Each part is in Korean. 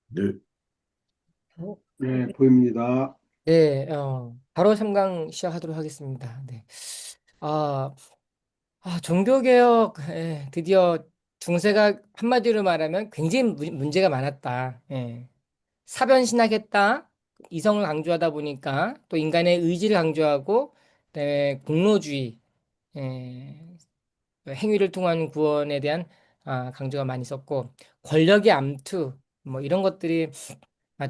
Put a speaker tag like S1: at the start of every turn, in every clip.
S1: 네.
S2: 네, 보입니다.
S3: 네, 바로 3강 시작하도록 하겠습니다. 네. 아, 종교개혁, 드디어 중세가 한마디로 말하면 굉장히 문제가 많았다. 예. 사변신학했다. 이성을 강조하다 보니까 또 인간의 의지를 강조하고, 그다음에 공로주의, 예, 행위를 통한 구원에 대한 강조가 많이 있었고, 권력의 암투, 뭐 이런 것들이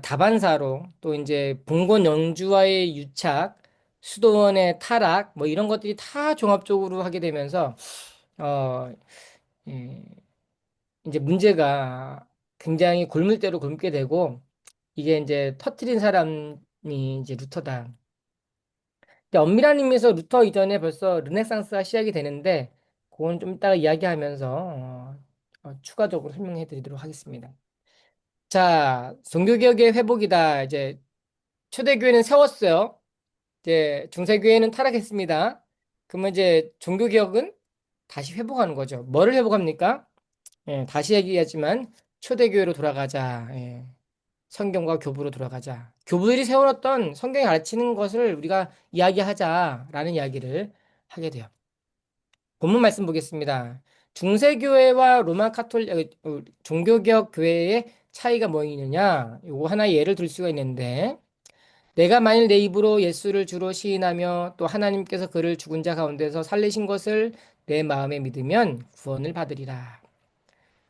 S3: 다반사로 또 이제 봉건 영주와의 유착, 수도원의 타락 뭐 이런 것들이 다 종합적으로 하게 되면서 어 예, 이제 문제가 굉장히 골물대로 굼게 되고 이게 이제 터트린 사람이 이제 루터다. 근데 엄밀한 의미에서 루터 이전에 벌써 르네상스가 시작이 되는데 그건 좀 이따가 이야기하면서 추가적으로 설명해 드리도록 하겠습니다. 자, 종교개혁의 회복이다. 이제 초대교회는 세웠어요. 이제 중세교회는 타락했습니다. 그러면 이제 종교개혁은 다시 회복하는 거죠. 뭐를 회복합니까? 다시 얘기하지만 초대교회로 돌아가자. 성경과 교부로 돌아가자. 교부들이 세워놨던 성경이 가르치는 것을 우리가 이야기하자라는 이야기를 하게 돼요. 본문 말씀 보겠습니다. 중세교회와 로마 카톨릭 종교개혁 교회의 차이가 뭐 있느냐? 요거 하나의 예를 들 수가 있는데 내가 만일 내 입으로 예수를 주로 시인하며 또 하나님께서 그를 죽은 자 가운데서 살리신 것을 내 마음에 믿으면 구원을 받으리라.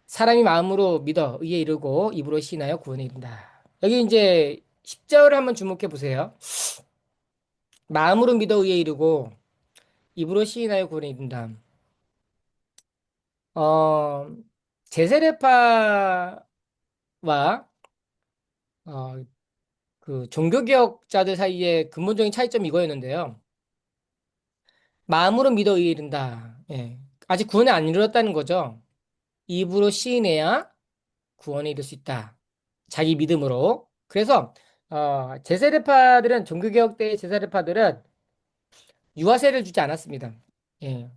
S3: 사람이 마음으로 믿어 의에 이르고 입으로 시인하여 구원에 이른다. 여기 이제 10절을 한번 주목해 보세요. 마음으로 믿어 의에 이르고 입으로 시인하여 구원에 이른다. 어, 제세례파와 어, 그 종교개혁자들 사이에 근본적인 차이점이 이거였는데요. 마음으로 믿어 의에 이른다. 예. 아직 구원에 안 이르렀다는 거죠. 입으로 시인해야 구원에 이를 수 있다. 자기 믿음으로. 그래서 제세례파들은 종교개혁 때의 제세례파들은 유아세를 주지 않았습니다. 예.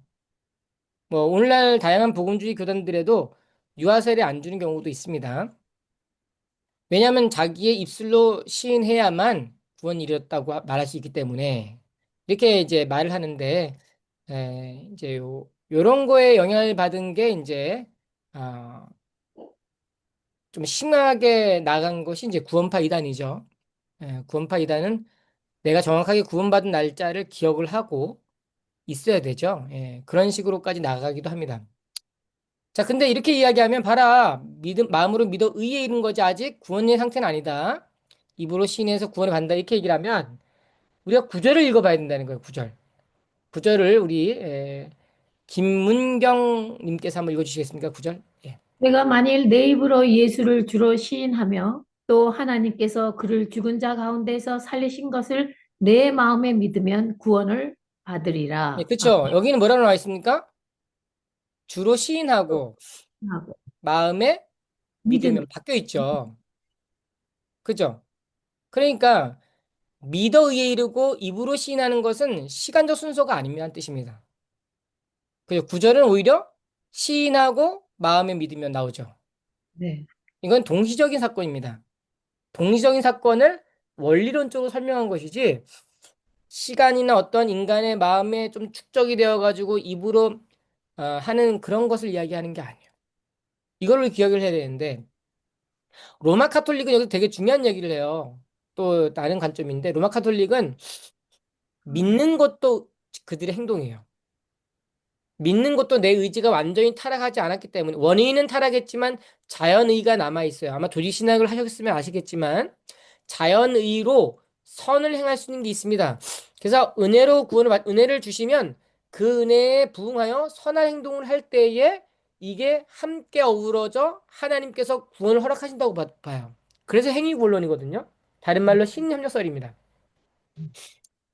S3: 뭐 오늘날 다양한 복음주의 교단들에도 유아세를 안 주는 경우도 있습니다. 왜냐하면 자기의 입술로 시인해야만 구원이 이르렀다고 말할 수 있기 때문에 이렇게 이제 말을 하는데 이제 요런 거에 영향을 받은 게 이제 아, 좀 심하게 나간 것이 이제 구원파 이단이죠. 구원파 이단은 내가 정확하게 구원받은 날짜를 기억을 하고 있어야 되죠. 그런 식으로까지 나가기도 합니다. 자, 근데 이렇게 이야기하면 봐라. 마음으로 믿어 의에 이른 거지 아직 구원의 상태는 아니다. 입으로 신에서 구원을 받는다. 이렇게 얘기를 하면 우리가 구절을 읽어봐야 된다는 거예요. 구절. 구절을 우리 김문경 님께서 한번 읽어주시겠습니까? 구절. 예.
S4: 내가 만일 내 입으로 예수를 주로 시인하며 또 하나님께서 그를 죽은 자 가운데서 살리신 것을 내 마음에 믿으면 구원을
S3: 예,
S4: 받으리라.
S3: 그쵸. 여기는 뭐라고 나와 있습니까? 주로 시인하고
S4: 하고
S3: 마음에
S4: 믿으면
S3: 믿으면 바뀌어 있죠. 그죠? 그러니까 믿어 의에 이르고 입으로 시인하는 것은 시간적 순서가 아니라는 뜻입니다. 그죠? 구절은 오히려 시인하고 마음에 믿으면 나오죠.
S4: 네.
S3: 이건 동시적인 사건입니다. 동시적인 사건을 원리론적으로 설명한 것이지 시간이나 어떤 인간의 마음에 좀 축적이 되어 가지고 입으로 하는 그런 것을 이야기하는 게 아니에요. 이거를 기억을 해야 되는데 로마 카톨릭은 여기서 되게 중요한 얘기를 해요. 또 다른 관점인데 로마 카톨릭은 믿는 것도 그들의 행동이에요. 믿는 것도 내 의지가 완전히 타락하지 않았기 때문에 원인은 타락했지만 자연의가 남아 있어요. 아마 조직신학을 하셨으면 아시겠지만 자연의로 선을 행할 수 있는 게 있습니다. 그래서 은혜로 은혜를 주시면 그 은혜에 부응하여 선한 행동을 할 때에 이게 함께 어우러져 하나님께서 구원을 허락하신다고 봐요. 그래서 행위본론이거든요. 다른 말로 신협력설입니다.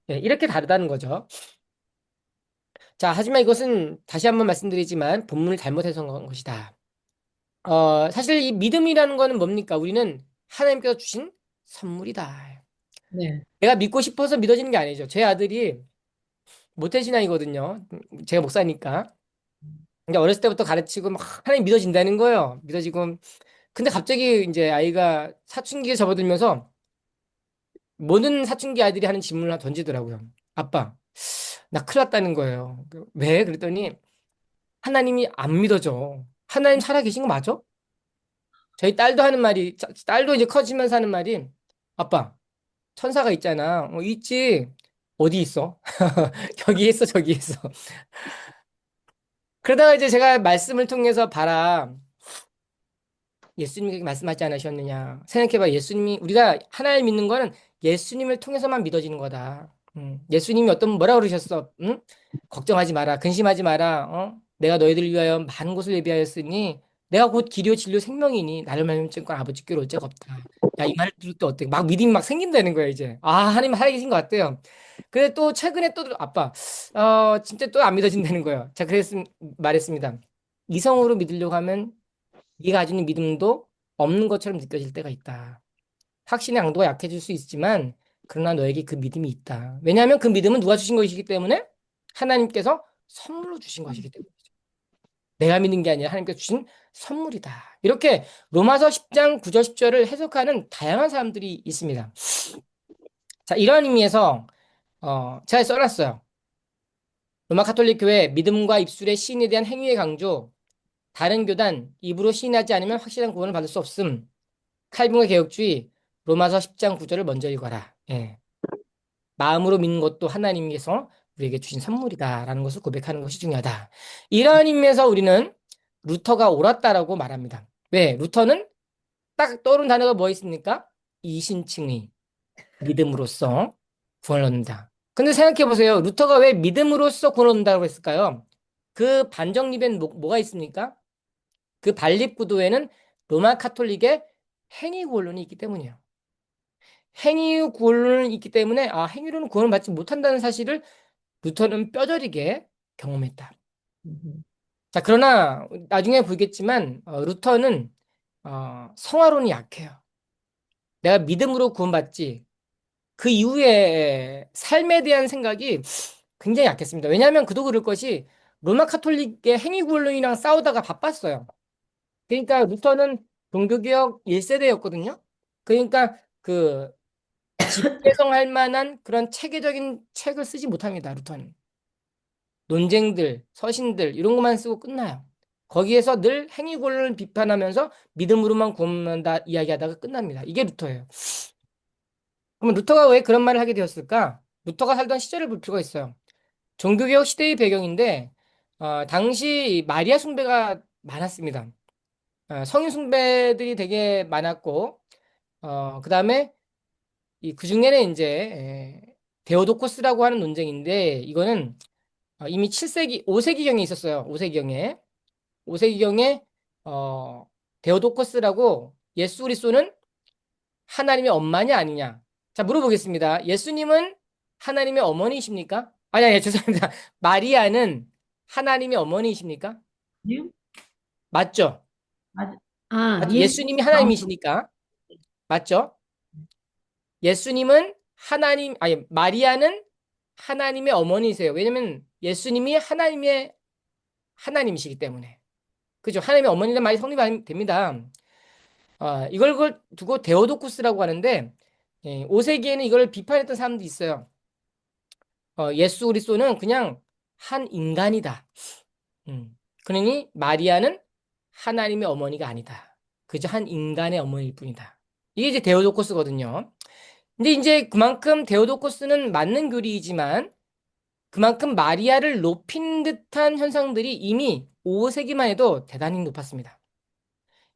S3: 이렇게 다르다는 거죠. 자, 하지만 이것은 다시 한번 말씀드리지만 본문을 잘못해서 한 것이다. 사실 이 믿음이라는 거는 뭡니까? 우리는 하나님께서 주신 선물이다.
S4: 네.
S3: 내가 믿고 싶어서 믿어지는 게 아니죠. 제 아들이 모태신앙이거든요. 제가 목사니까. 근데 어렸을 때부터 가르치고 막 하나님 믿어진다는 거예요. 믿어지고 근데 갑자기 이제 아이가 사춘기에 접어들면서 모든 사춘기 아이들이 하는 질문을 하나 던지더라고요. 아빠, 나 큰일 났다는 거예요. 왜? 그랬더니 하나님이 안 믿어져. 하나님 살아계신 거 맞아? 저희 딸도 하는 말이, 딸도 이제 커지면서 하는 말이, 아빠, 천사가 있잖아. 있지. 어디 있어? 여기 있어, 저기 있어. 그러다가 이제 제가 말씀을 통해서 봐라. 예수님이 말씀하지 않으셨느냐. 생각해봐. 예수님이, 우리가 하나님 믿는 거는 예수님을 통해서만 믿어지는 거다. 예수님이 어떤, 뭐라 그러셨어? 응? 걱정하지 마라. 근심하지 마라. 내가 너희들을 위하여 많은 곳을 예비하였으니 내가 곧 길이요 진리요 생명이니 나를 말미암 건 아버지께로 올 자가 없다. 야, 이 말을 들을 때 어때? 막 믿음이 막 생긴다는 거야, 이제. 아, 하나님 살아계신 것 같아요. 근데 또 최근에 또 아빠, 진짜 또 안 믿어진다는 거예요. 자, 그래서 말했습니다. 이성으로 믿으려고 하면 네가 가지고 있는 믿음도 없는 것처럼 느껴질 때가 있다. 확신의 강도가 약해질 수 있지만 그러나 너에게 그 믿음이 있다. 왜냐하면 그 믿음은 누가 주신 것이기 때문에 하나님께서 선물로 주신 것이기 때문이죠. 내가 믿는 게 아니라 하나님께서 주신 선물이다. 이렇게 로마서 10장 9절 10절을 해석하는 다양한 사람들이 있습니다. 자, 이런 의미에서 제가 써놨어요. 로마 카톨릭 교회 믿음과 입술의 시인에 대한 행위의 강조, 다른 교단 입으로 시인하지 않으면 확실한 구원을 받을 수 없음. 칼빈의 개혁주의 로마서 10장 9절을 먼저 읽어라. 예. 마음으로 믿는 것도 하나님께서 우리에게 주신 선물이다라는 것을 고백하는 것이 중요하다. 이러한 의미에서 우리는 루터가 옳았다라고 말합니다. 왜? 루터는 딱 떠오른 단어가 뭐 있습니까? 이신칭의, 믿음으로써 구원을 얻는다. 근데 생각해 보세요. 루터가 왜 믿음으로써 구원을 얻는다고 했을까요? 그 반정립엔 뭐가 있습니까? 그 반립구도에는 로마 카톨릭의 행위구원론이 있기 때문이에요. 행위 구원론이 있기 때문에 행위로는 구원을 받지 못한다는 사실을 루터는 뼈저리게 경험했다.
S4: 음.
S3: 자, 그러나 나중에 보겠지만 루터는 성화론이 약해요. 내가 믿음으로 구원받지 그 이후에 삶에 대한 생각이 굉장히 약했습니다. 왜냐하면 그도 그럴 것이 로마 카톨릭의 행위 구원론이랑 싸우다가 바빴어요. 그러니까 루터는 종교개혁 1세대였거든요. 그러니까 그 집대성할 만한 그런 체계적인 책을 쓰지 못합니다. 루터는. 논쟁들, 서신들 이런 것만 쓰고 끝나요. 거기에서 늘 행위고를 비판하면서 믿음으로만 구원한다 이야기하다가 끝납니다. 이게 루터예요. 그러면 루터가 왜 그런 말을 하게 되었을까? 루터가 살던 시절을 볼 필요가 있어요. 종교개혁 시대의 배경인데 당시 마리아 숭배가 많았습니다. 성인 숭배들이 되게 많았고 그다음에 그 중에는 이제 데오도코스라고 하는 논쟁인데 이거는 이미 7세기, 5세기경에 있었어요. 5세기경에. 5세기경에 데오도코스라고 예수 그리스도는 하나님의 엄마냐 아니냐. 자, 물어보겠습니다. 예수님은 하나님의 어머니이십니까? 아니, 죄송합니다. 마리아는 하나님의 어머니이십니까?
S4: 예?
S3: 맞죠?
S4: 맞- 아,
S3: 맞죠?
S4: 예수
S3: 예수님이
S4: 나온
S3: 하나님이시니까. 맞죠? 예수님은 마리아는 하나님의 어머니세요. 왜냐면 예수님이 하나님이시기 때문에. 그죠? 하나님의 어머니란 말이 성립됩니다. 이걸 두고 데오도쿠스라고 하는데, 5세기에는 이걸 비판했던 사람도 있어요. 예수 그리스도는 그냥 한 인간이다. 그러니 마리아는 하나님의 어머니가 아니다. 그저 한 인간의 어머니일 뿐이다. 이게 이제 데오도코스거든요. 근데 이제 그만큼 데오도코스는 맞는 교리이지만 그만큼 마리아를 높인 듯한 현상들이 이미 5세기만 해도 대단히 높았습니다.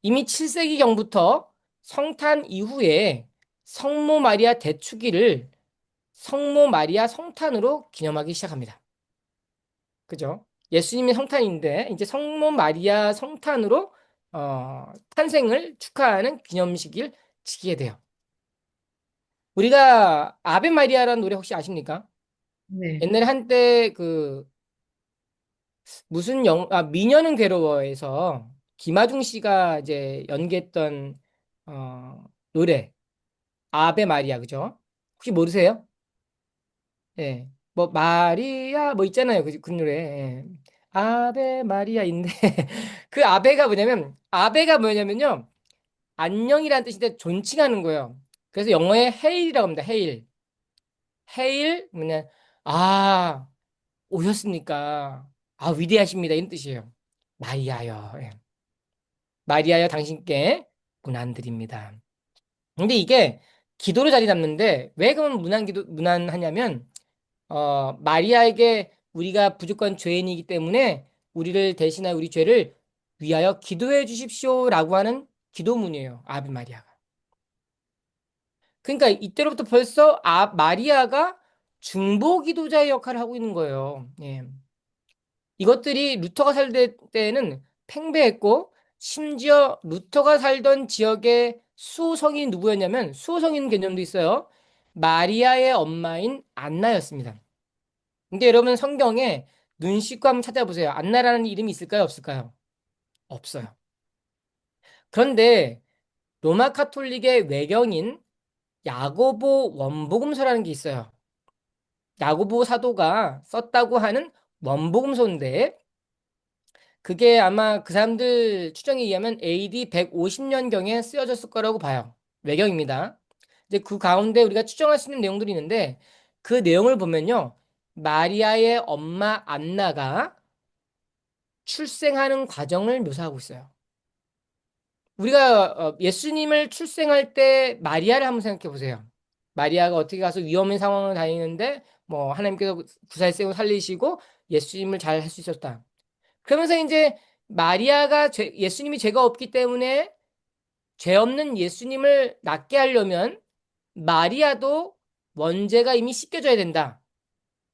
S3: 이미 7세기경부터 성탄 이후에 성모 마리아 대축일을 성모 마리아 성탄으로 기념하기 시작합니다. 그죠? 예수님이 성탄인데 이제 성모 마리아 성탄으로 탄생을 축하하는 기념식을 지키게 돼요. 우리가 아베 마리아라는 노래 혹시 아십니까?
S4: 네.
S3: 옛날에 한때 그 무슨 미녀는 괴로워에서 김아중 씨가 이제 연기했던 노래 아베 마리아 그죠? 혹시 모르세요? 예. 뭐 마리아 뭐 있잖아요. 그 노래. 예. 아베 마리아인데 그 아베가 뭐냐면요. 안녕이라는 뜻인데 존칭하는 거예요. 그래서 영어에 헤일이라고 합니다. 헤일. 헤일 뭐냐? 아, 오셨습니까? 아, 위대하십니다. 이런 뜻이에요. 마리아여. 예. 마리아여 당신께 문안드립니다. 근데 이게 기도로 자리 잡는데 왜 그러면 무난하냐면 마리아에게 우리가 부족한 죄인이기 때문에 우리를 대신하여 우리 죄를 위하여 기도해 주십시오라고 하는 기도문이에요. 아비 마리아가. 그러니까 이때로부터 벌써 마리아가 중보 기도자의 역할을 하고 있는 거예요. 예. 이것들이 루터가 살 때는 팽배했고 심지어 루터가 살던 지역의 수호성이 누구였냐면 수호성인 개념도 있어요. 마리아의 엄마인 안나였습니다. 근데 여러분 성경에 눈 씻고 한번 찾아보세요. 안나라는 이름이 있을까요? 없을까요? 없어요. 그런데 로마 카톨릭의 외경인 야고보 원복음서라는 게 있어요. 야고보 사도가 썼다고 하는 원복음서인데 그게 아마 그 사람들 추정에 의하면 AD 150년경에 쓰여졌을 거라고 봐요. 외경입니다. 이제 그 가운데 우리가 추정할 수 있는 내용들이 있는데 그 내용을 보면요. 마리아의 엄마 안나가 출생하는 과정을 묘사하고 있어요. 우리가 예수님을 출생할 때 마리아를 한번 생각해 보세요. 마리아가 어떻게 가서 위험한 상황을 다니는데 뭐 하나님께서 구살생을 살리시고 예수님을 잘 할 수 있었다. 그러면서 이제 마리아가 예수님이 죄가 없기 때문에 죄 없는 예수님을 낫게 하려면 마리아도 원죄가 이미 씻겨져야 된다.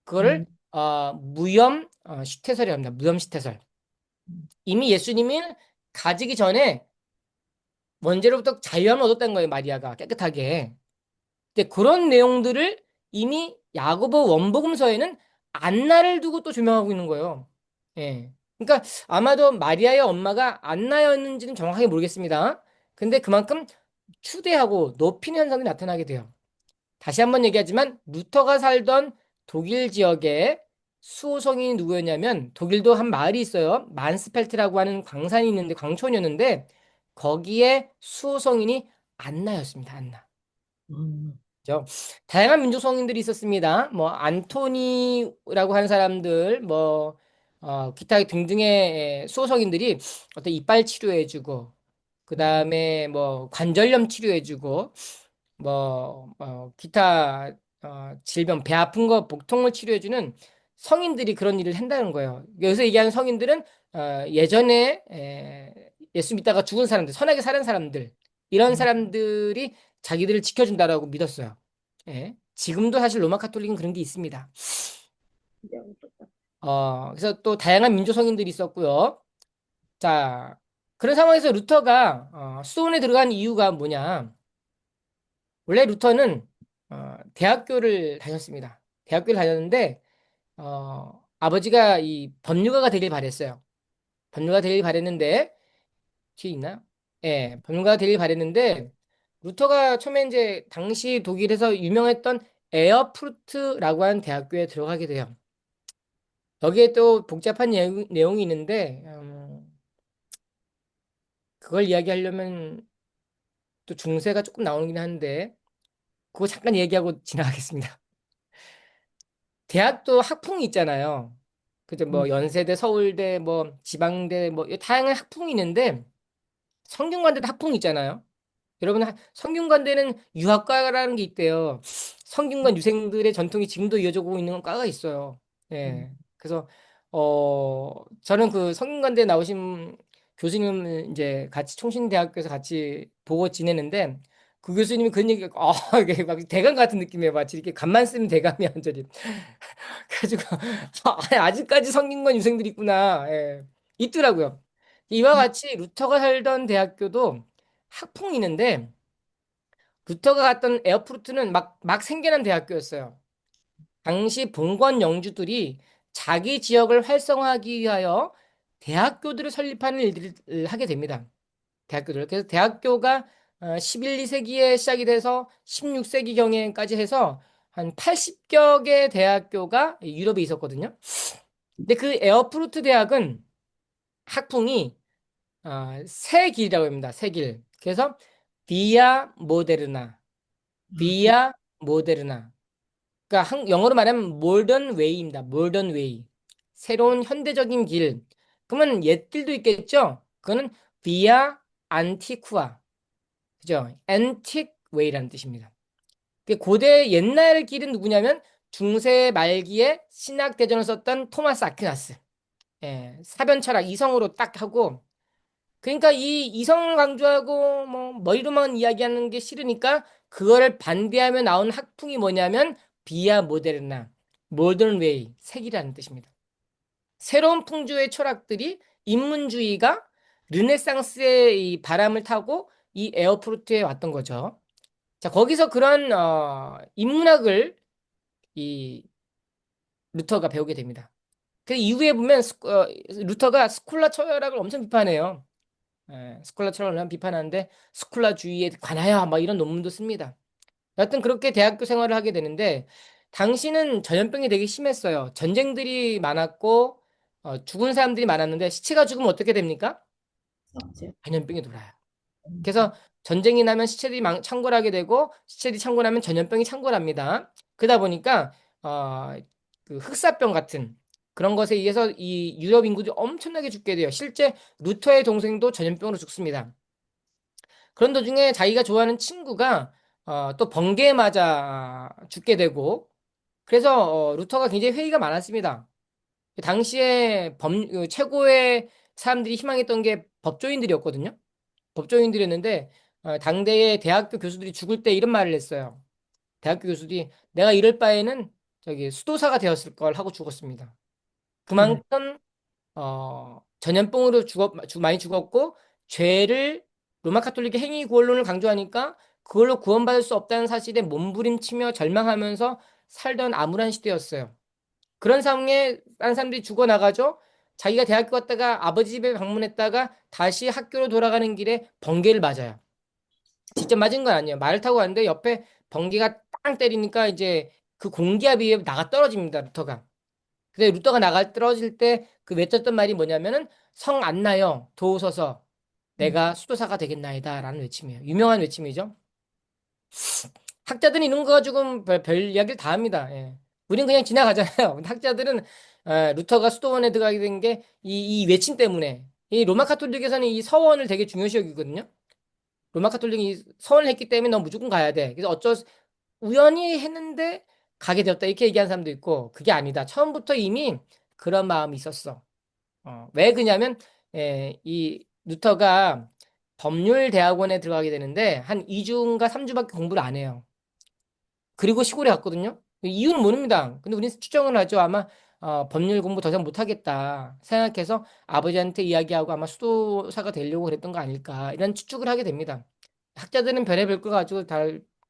S3: 그거를
S4: 음,
S3: 무염 시태설이라 합니다. 무염 시태설. 이미 예수님이 가지기 전에 원죄로부터 자유함을 얻었다는 거예요. 마리아가 깨끗하게. 근데 그런 내용들을 이미 야고보 원복음서에는 안나를 두고 또 조명하고 있는 거예요. 예. 그러니까 아마도 마리아의 엄마가 안나였는지는 정확하게 모르겠습니다. 근데 그만큼 추대하고 높이는 현상이 나타나게 돼요. 다시 한번 얘기하지만 루터가 살던 독일 지역에 수호성이 누구였냐면 독일도 한 마을이 있어요. 만스펠트라고 하는 광산이 있는데 광촌이었는데 거기에 수호성인이 안나였습니다. 안나.
S4: 음,
S3: 그죠? 다양한 민족 성인들이 있었습니다. 뭐 안토니라고 하는 사람들, 뭐 기타 등등의 수호성인들이 어떤 이빨 치료해주고, 그 다음에 뭐 관절염 치료해주고, 뭐 기타 질병, 배 아픈 거 복통을 치료해주는 성인들이 그런 일을 한다는 거예요. 여기서 얘기하는 성인들은 예전에 예수 믿다가 죽은 사람들, 선하게 살은 사람들, 이런
S4: 음,
S3: 사람들이 자기들을 지켜준다라고 믿었어요. 예. 지금도 사실 로마 카톨릭은 그런 게 있습니다. 그래서 또 다양한 민족 성인들이 있었고요. 자, 그런 상황에서 루터가 수도원에 들어간 이유가 뭐냐? 원래 루터는 대학교를 다녔습니다. 대학교를 다녔는데 아버지가 이 법률가가 되길 바랬어요. 법률가 되길 바랬는데 뒤에 있나요? 예, 법률가가 되길 바랬는데 루터가 처음에 이제 당시 독일에서 유명했던 에어푸르트라고 하는 대학교에 들어가게 돼요. 여기에 또 복잡한 내용이 있는데 그걸 이야기하려면 또 중세가 조금 나오긴 하는데 그거 잠깐 얘기하고 지나가겠습니다. 대학도 학풍이 있잖아요. 그죠? 뭐 연세대, 서울대, 뭐 지방대, 뭐 다양한 학풍이 있는데 성균관대도 학풍이 있잖아요. 여러분 성균관대는 유학과라는 게 있대요. 성균관 유생들의 전통이 지금도 이어지고 있는 과가 있어요. 예. 그래서 저는 그 성균관대 나오신 교수님 이제 같이 총신대학교에서 같이 보고 지내는데 그 교수님이 그런 얘기가 이게 막 대감 같은 느낌이에요. 마치 이렇게 간만 쓰면 대감이 완전히. 그래가지고 아직까지 성균관 유생들이 있구나. 예. 있더라고요. 이와 같이 루터가 살던 대학교도 학풍이 있는데 루터가 갔던 에어푸르트는 막 생겨난 대학교였어요. 당시 봉건 영주들이 자기 지역을 활성화하기 위하여 대학교들을 설립하는 일들을 하게 됩니다. 대학교들. 그래서 대학교가 11, 2세기에 시작이 돼서 16세기경에까지 해서 한 80여 개 대학교가 유럽에 있었거든요. 근데 그 에어프루트 대학은 학풍이 세 길이라고 합니다. 세 길. 그래서 비아 모데르나, 비아 모데르나. 그러니까 영어로 말하면 몰던 웨이입니다. 몰던 웨이. 새로운 현대적인 길. 그러면 옛 길도 있겠죠? 그거는 비아 안티쿠아. 그죠? antique way라는 뜻입니다. 고대 옛날 길은 누구냐면 중세 말기에 신학 대전을 썼던 토마스 아퀴나스. 예, 사변 철학 이성으로 딱 하고 그러니까 이 이성을 강조하고 뭐 머리로만 이야기하는 게 싫으니까 그거를 반대하며 나온 학풍이 뭐냐면 비아 모데르나, 모던 웨이, 색이라는 뜻입니다. 새로운 풍조의 철학들이 인문주의가 르네상스의 이 바람을 타고 이 에어프루트에 왔던 거죠. 자, 거기서 그런 인문학을 이 루터가 배우게 됩니다. 그 이후에 보면 루터가 스콜라 철학을 엄청 비판해요. 예, 스콜라 철학을 비판하는데 스콜라주의에 관하여 막 이런 논문도 씁니다. 여하튼 그렇게 대학교 생활을 하게 되는데 당시는 전염병이 되게 심했어요. 전쟁들이 많았고 죽은 사람들이 많았는데 시체가 죽으면 어떻게 됩니까?
S4: 썩죠.
S3: 전염병이 돌아요. 그래서 전쟁이 나면 시체들이 창궐하게 되고 시체들이 창궐하면 전염병이 창궐합니다. 그러다 보니까 어, 그 흑사병 같은 그런 것에 의해서 이 유럽 인구들이 엄청나게 죽게 돼요. 실제 루터의 동생도 전염병으로 죽습니다. 그런 도중에 자기가 좋아하는 친구가 또 번개에 맞아 죽게 되고 그래서 루터가 굉장히 회의가 많았습니다. 당시에 최고의 사람들이 희망했던 게 법조인들이었거든요. 법조인들이었는데 당대의 대학교 교수들이 죽을 때 이런 말을 했어요. 대학교 교수들이 내가 이럴 바에는 저기 수도사가 되었을 걸 하고 죽었습니다.
S4: 네.
S3: 그만큼 전염병으로 많이 죽었고 죄를 로마 카톨릭의 행위 구원론을 강조하니까 그걸로 구원받을 수 없다는 사실에 몸부림치며 절망하면서 살던 암울한 시대였어요. 그런 상황에 다른 사람들이 죽어나가죠. 자기가 대학교 갔다가 아버지 집에 방문했다가 다시 학교로 돌아가는 길에 번개를 맞아요. 직접 맞은 건 아니에요. 말을 타고 갔는데 옆에 번개가 땅 때리니까 이제 그 공기압에 의해 나가 떨어집니다. 루터가. 근데 루터가 나가 떨어질 때 그 외쳤던 말이 뭐냐면은 성 안 나요. 도우소서 내가 수도사가 되겠나이다 라는 외침이에요. 유명한 외침이죠. 학자들은 이런 거 가지고 별 이야기를 다 합니다. 예. 우린 그냥 지나가잖아요. 근데 학자들은 루터가 수도원에 들어가게 된 게 이 외침 때문에 이 로마 카톨릭에서는 이 서원을 되게 중요시 여기거든요. 로마 카톨릭이 서원을 했기 때문에 너 무조건 가야 돼. 그래서 우연히 했는데 가게 되었다 이렇게 얘기하는 사람도 있고 그게 아니다. 처음부터 이미 그런 마음이 있었어. 왜 그냐면 이 루터가 법률 대학원에 들어가게 되는데 한 2주인가 3주밖에 공부를 안 해요. 그리고 시골에 갔거든요. 이유는 모릅니다. 근데 우리는 추정을 하죠. 아마 법률 공부 더 이상 못하겠다 생각해서 아버지한테 이야기하고 아마 수도사가 되려고 그랬던 거 아닐까 이런 추측을 하게 됩니다. 학자들은 별의별 거 가지고 다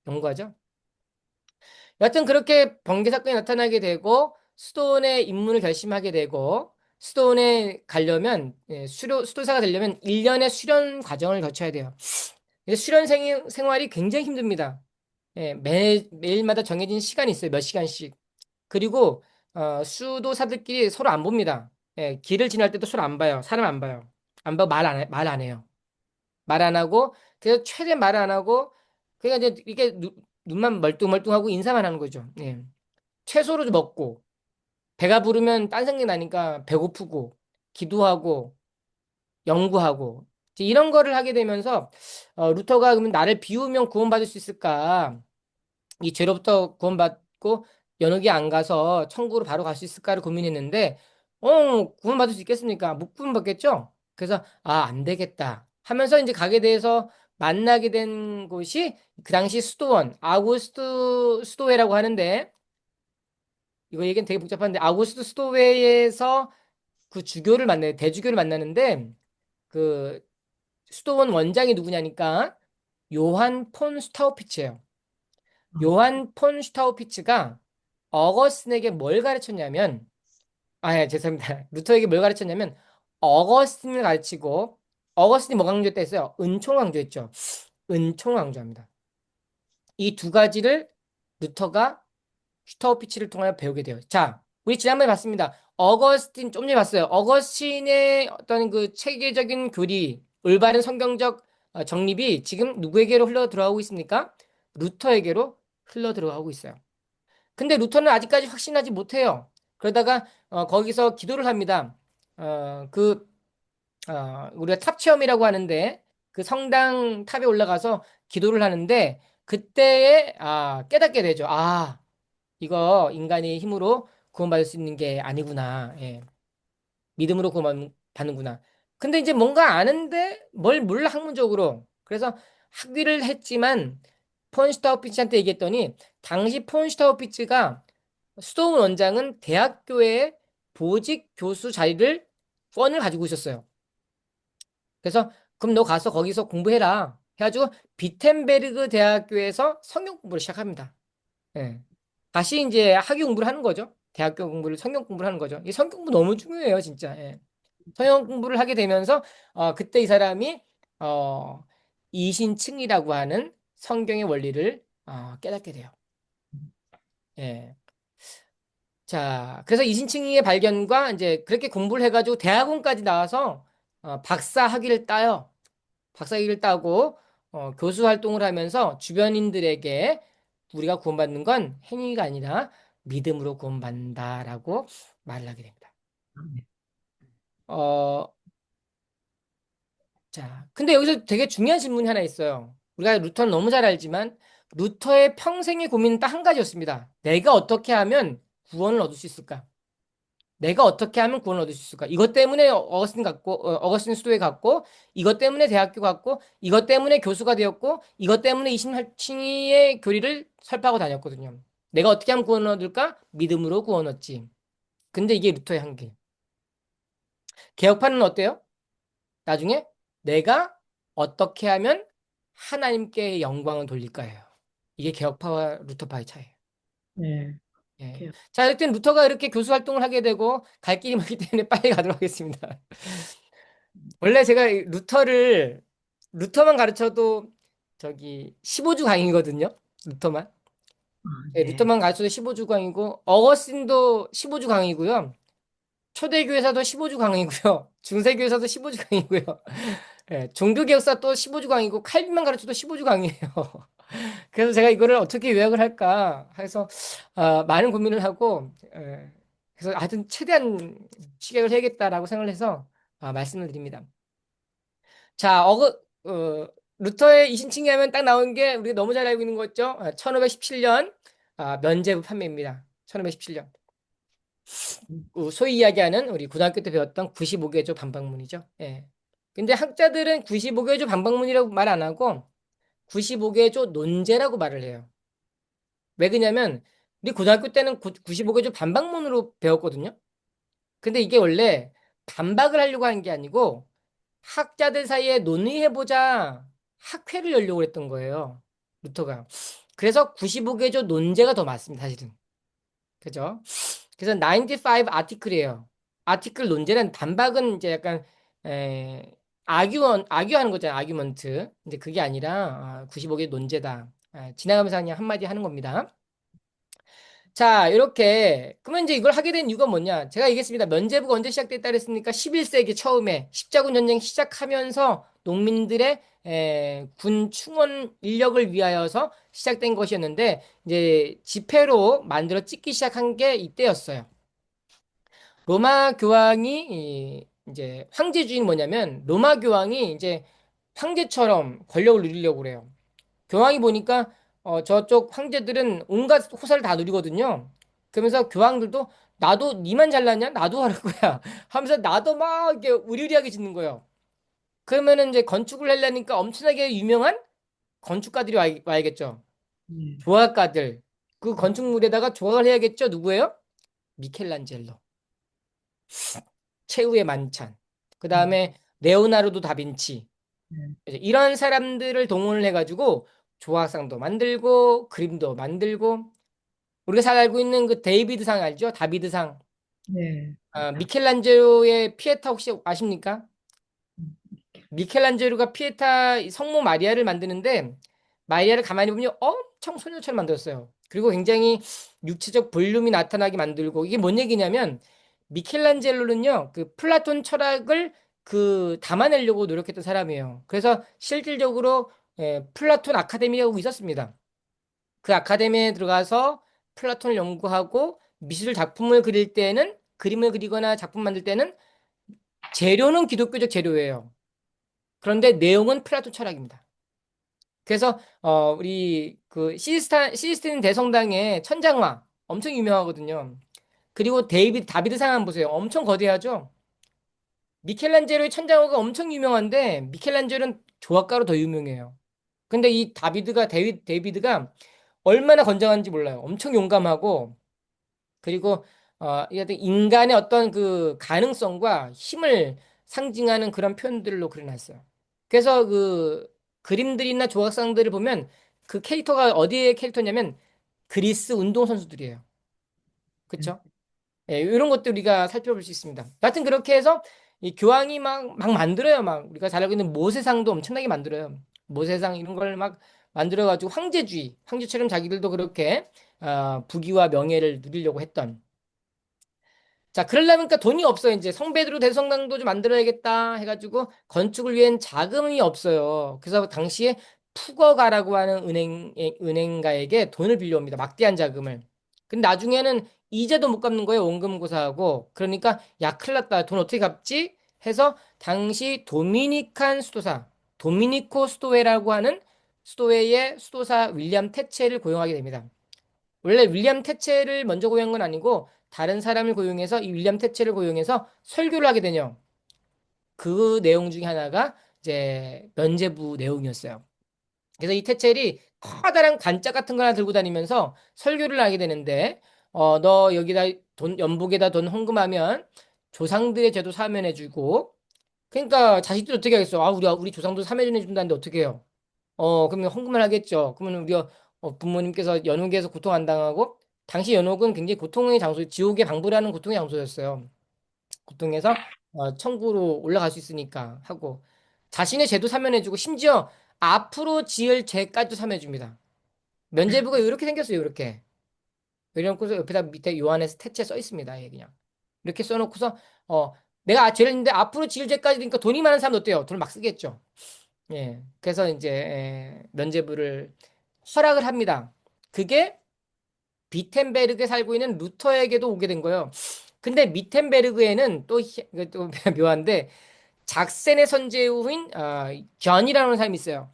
S3: 연구하죠. 여하튼 그렇게 번개 사건이 나타나게 되고 수도원의 입문을 결심하게 되고 수도원에 가려면 수도사가 되려면 1년의 수련 과정을 거쳐야 돼요. 수련 생활이 굉장히 힘듭니다. 매일마다 정해진 시간이 있어요. 몇 시간씩. 그리고 수도사들끼리 서로 안 봅니다. 길을 지날 때도 서로 안 봐요. 사람 안 봐요. 안 봐고 말 안 해요. 말 안 하고 그래서 최대한 말을 안 하고 그러니까 이제 이게 눈만 멀뚱멀뚱하고 인사만 하는 거죠. 예. 채소로 먹고 배가 부르면 딴 생각 나니까 배고프고 기도하고 연구하고 이제 이런 거를 하게 되면서 루터가 그러면 나를 비우면 구원받을 수 있을까? 이 죄로부터 구원받고 연옥이 안 가서 천국으로 바로 갈 수 있을까를 고민했는데 구원받을 수 있겠습니까? 못 구원받겠죠? 그래서 안 되겠다 하면서 이제 가게 돼서 만나게 된 곳이 그 당시 수도원 아우구스트 수도회라고 하는데 이거 얘기는 되게 복잡한데 아우구스트 수도회에서 그 주교를 만나요. 대주교를 만나는데 그 수도원 원장이 누구냐니까 요한 폰 슈타우피치예요. 요한 폰 슈타우피츠가 어거스틴에게 뭘 가르쳤냐면 죄송합니다. 루터에게 뭘 가르쳤냐면 어거스틴을 가르치고 어거스틴이 뭐 강조했다 했어요? 은총을 강조했죠. 은총을 강조합니다. 이 두 가지를 루터가 슈타우피치를 통하여 배우게 돼요. 자, 우리 지난번에 봤습니다. 좀 전에 봤어요. 어거스틴의 어떤 그 체계적인 교리, 올바른 성경적 정립이 지금 누구에게로 흘러 들어가고 있습니까? 루터에게로 흘러 들어가고 있어요. 근데 루터는 아직까지 확신하지 못해요. 그러다가 거기서 기도를 합니다. 어, 그 우리가 탑 체험이라고 하는데 그 성당 탑에 올라가서 기도를 하는데 그때에 깨닫게 되죠. 이거 인간의 힘으로 구원받을 수 있는 게 아니구나. 예. 믿음으로 구원받는구나. 근데 이제 뭔가 아는데 뭘 몰라 학문적으로. 그래서 학위를 했지만 폰슈타우피츠한테 얘기했더니 당시 폰슈타우피츠가 수도원 원장은 대학교에 보직 교수 자리를 펀을 가지고 있었어요. 그래서 그럼 너 가서 거기서 공부해라. 해가지고 비텐베르그 대학교에서 성경 공부를 시작합니다. 예. 다시 이제 학위 공부를 하는 거죠. 대학교 공부를 성경 공부를 하는 거죠. 이 성경 공부 너무 중요해요, 진짜. 예. 성경 공부를 하게 되면서 그때 이 사람이 어, 이신층이라고 하는 성경의 원리를 깨닫게 돼요. 예. 자, 그래서 이신층이의 발견과 이제 그렇게 공부를 해가지고 대학원까지 나와서 박사 학위를 따요. 박사 학위를 따고 교수 활동을 하면서 주변인들에게 우리가 구원받는 건 행위가 아니라 믿음으로 구원받는다라고 말을 하게 됩니다. 어, 자, 근데 여기서 되게 중요한 질문이 하나 있어요. 우리가 루터는 너무 잘 알지만 루터의 평생의 고민은 딱 한 가지였습니다. 내가 어떻게 하면 구원을 얻을 수 있을까? 내가 어떻게 하면 구원을 얻을 수 있을까? 이것 때문에 어거스틴 수도에 갔고, 이것 때문에 대학교 갔고, 이것 때문에 교수가 되었고, 이것 때문에 이신할칭의 교리를 설파하고 다녔거든요. 내가 어떻게 하면 구원을 얻을까? 믿음으로 구원 얻지. 근데 이게 루터의 한계. 개혁파는 어때요? 나중에 내가 어떻게 하면 하나님께 영광을 돌릴까예요. 이게 개혁파와 루터파의 차이예요.
S4: 네.
S3: 예. 자, 일단 루터가 이렇게 교수 활동을 하게 되고 갈 길이 멀기 때문에 빨리 가도록 하겠습니다. 원래 제가 루터만 가르쳐도 저기 15주 강의거든요. 루터만. 예,
S4: 네.
S3: 루터만 가르쳐도 15주 강의고 어거스틴도 15주 강의고요. 초대교회사도 15주 강의고요. 중세교회사도 15주 강의고요. 예, 종교개혁사 또 15주 강의고 칼빈만 가르쳐도 15주 강의예요. 그래서 제가 이거를 어떻게 요약을 할까 해서 많은 고민을 하고 그래서 하여튼 최대한 취객을 해야겠다라고 생각을 해서 말씀을 드립니다. 자, 루터의 이신칭이 하면 딱 나온 게 우리가 너무 잘 알고 있는 거죠. 1517년 면제부 판매입니다. 1517년. 소위 이야기하는 우리 고등학교 때 배웠던 95개조 반박문이죠. 예. 근데 학자들은 95개조 반박문이라고 말 안 하고 95개조 논제라고 말을 해요. 왜 그러냐면 우리 고등학교 때는 95개조 반박문으로 배웠거든요. 근데 이게 원래 반박을 하려고 하는 게 아니고 학자들 사이에 논의해보자 학회를 열려고 했던 거예요. 루터가. 그래서 95개조 논제가 더 맞습니다, 사실은. 그죠? 그래서 95 아티클이에요. 아티클 논제는 반박은 이제 약간 아규하는 거잖아요. 아규먼트. 근데 그게 아니라 95개 논제다. 지나가면서 그냥 한마디 하는 겁니다. 자, 이렇게 그러면 이제 이걸 하게 된 이유가 뭐냐? 제가 얘기했습니다. 면제부가 언제 시작됐다 그랬습니까? 11세기 처음에 십자군 전쟁 시작하면서 농민들의 군 충원 인력을 위하여서 시작된 것이었는데 이제 지폐로 만들어 찍기 시작한 게 이때였어요. 로마 교황이 이제 황제주의는 뭐냐면 로마 교황이 이제 황제처럼 권력을 누리려고 그래요. 교황이 보니까 저쪽 황제들은 온갖 호사를 다 누리거든요. 그러면서 교황들도 나도 니만 잘났냐? 나도 하는 거야. 하면서 나도 막 이렇게 의리의리하게 짓는 거예요. 그러면은 이제 건축을 하려니까 엄청나게 유명한 건축가들이 와야겠죠.
S4: 네.
S3: 조각가들. 그 건축물에다가 조각을 해야겠죠. 누구예요? 미켈란젤로. 최후의 만찬. 그 다음에 레오나르도 다빈치.
S4: 네.
S3: 이런 사람들을 동원을 해가지고 조각상도 만들고 그림도 만들고 우리가 잘 알고 있는 그 데이비드상 알죠? 다비드상.
S4: 네.
S3: 미켈란젤로의 피에타 혹시 아십니까? 미켈란젤로가 피에타 성모 마리아를 만드는데 마리아를 가만히 보면 엄청 소녀처럼 만들었어요. 그리고 굉장히 육체적 볼륨이 나타나게 만들고 이게 뭔 얘기냐면 미켈란젤로는요 그 플라톤 철학을 그 담아내려고 노력했던 사람이에요. 그래서 실질적으로 플라톤 아카데미라고 있었습니다. 그 아카데미에 들어가서 플라톤을 연구하고 미술 작품을 그릴 때는 그림을 그리거나 작품 만들 때는 재료는 기독교적 재료예요. 그런데 내용은 플라톤 철학입니다. 그래서 우리 그 시스틴 대성당의 천장화 엄청 유명하거든요. 그리고 다비드 상 한번 보세요. 엄청 거대하죠. 미켈란젤로의 천장화가 엄청 유명한데 미켈란젤로는 조각가로 더 유명해요. 근데 이 데이비드가 얼마나 건장한지 몰라요. 엄청 용감하고 그리고 이 어떤 인간의 어떤 그 가능성과 힘을 상징하는 그런 표현들로 그려놨어요. 그래서 그 그림들이나 조각상들을 보면 그 캐릭터가 어디의 캐릭터냐면 그리스 운동선수들이에요. 그쵸? 예, 이런 것들 우리가 살펴볼 수 있습니다. 하여튼 그렇게 해서 이 교황이 막 만들어요. 막 우리가 잘 알고 있는 모세상도 엄청나게 만들어요. 모세상 이런 걸 막 만들어가지고 황제처럼 자기들도 그렇게 부귀와 명예를 누리려고 했던. 자, 그러려면 그러니까 돈이 없어요. 이제 성베드로 대성당도 좀 만들어야겠다 해가지고 건축을 위한 자금이 없어요. 그래서 당시에 푸거가라고 하는 은행가에게 돈을 빌려옵니다. 막대한 자금을. 근데 나중에는 이자도 못 갚는 거예요. 원금고사하고. 그러니까 야, 큰일 났다. 돈 어떻게 갚지? 해서 당시 도미니칸 수도사, 도미니코 수도회라고 하는 수도회의 수도사 윌리엄 테체를 고용하게 됩니다. 원래 윌리엄 테체를 먼저 고용한 건 아니고 다른 사람을 고용해서 이 윌리엄 테체를 고용해서 설교를 하게 되냐. 그 내용 중에 하나가 이제 면죄부 내용이었어요. 그래서 이 테첼이 커다란 관짝 같은 거 하나 들고 다니면서 설교를 하게 되는데 너 여기다 돈 연복에다 돈 헌금하면 조상들의 죄도 사면해주고 그러니까 자식들 어떻게 하겠어? 아 우리 조상도 사면해준다는데 어떻게 해요? 그러면 헌금을 하겠죠. 그러면 우리 부모님께서 연옥에서 고통 안 당하고 당시 연옥은 굉장히 고통의 장소, 지옥의 방불하는 고통의 장소였어요. 고통에서 천국으로 올라갈 수 있으니까 하고 자신의 죄도 사면해주고 심지어 앞으로 지을 죄까지도 사면해줍니다. 면죄부가 이렇게 생겼어요. 이렇게. 이래놓고서 옆에다 밑에 요한에서 태체 써 있습니다. 예, 그냥 이렇게 써놓고서 내가 죄를 했는데 앞으로 지을 죄까지 니까 돈이 많은 사람 어때요? 돈을 막 쓰겠죠. 예. 그래서 이제 면죄부를 허락을 합니다. 그게 비텐베르그에 살고 있는 루터에게도 오게 된 거예요. 근데 미텐베르그에는 또 묘한데 작센의 선제후인 존이라는 사람이 있어요.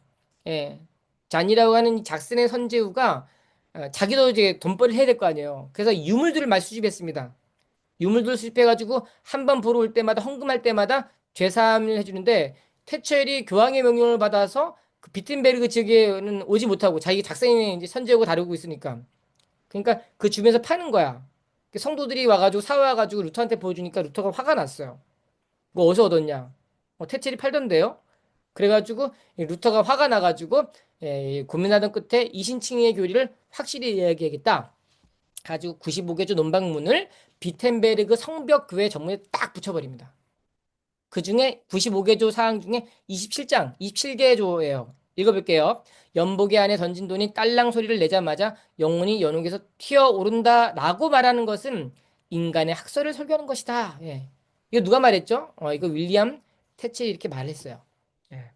S3: 예. 존이라고 하는 이 작센의 선제후가 자기도 이제 돈벌이를 해야 될 거 아니에요. 그래서 유물들을 많이 수집했습니다. 유물들 수집해가지고 한 번 보러 올 때마다 헌금할 때마다 죄사함을 해주는데 태첼이 교황의 명령을 받아서 그 비텐베르그 지역에는 오지 못하고 자기 작센이 이제 선제후가 다루고 있으니까 그러니까 그 주변에서 파는 거야. 그 성도들이 와가지고 사와가지고 루터한테 보여주니까 루터가 화가 났어요. 이거 어디서 얻었냐? 태첼이 팔던데요? 그래가지고 이 루터가 화가 나가지고 고민하던 끝에 이신칭의 교리를 확실히 이야기하겠다. 가지고 95개조 논방문을 비텐베르그 성벽교회 정문에 딱 붙여버립니다. 그 중에 95개조 사항 중에 27장, 27개조예요. 읽어볼게요. 연복의 안에 던진 돈이 딸랑 소리를 내자마자 영혼이 연옥에서 튀어오른다 라고 말하는 것은 인간의 학설을 설교하는 것이다. 예. 이거 누가 말했죠? 이거 윌리엄 태치 이렇게 말했어요. 예.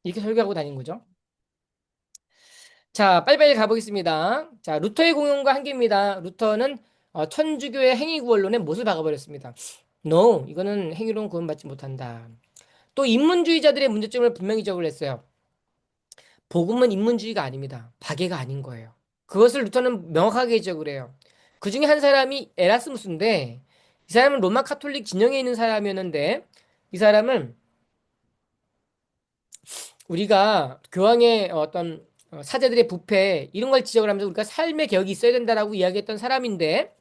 S3: 이렇게 설교하고 다닌 거죠. 자, 빨리빨리 가보겠습니다. 자, 루터의 공용과 한계입니다. 루터는 천주교의 행위구원론에 못을 박아버렸습니다. No, 이거는 행위론 구원받지 못한다. 또 인문주의자들의 문제점을 분명히 지적을 했어요. 복음은 인문주의가 아닙니다. 박애가 아닌 거예요. 그것을 루터는 명확하게 지적을 해요. 그 중에 한 사람이 에라스무스인데 이 사람은 로마 카톨릭 진영에 있는 사람이었는데 이 사람은 우리가 교황의 어떤 사제들의 부패 이런 걸 지적을 하면서 우리가 삶의 개혁이 있어야 된다라고 이야기했던 사람인데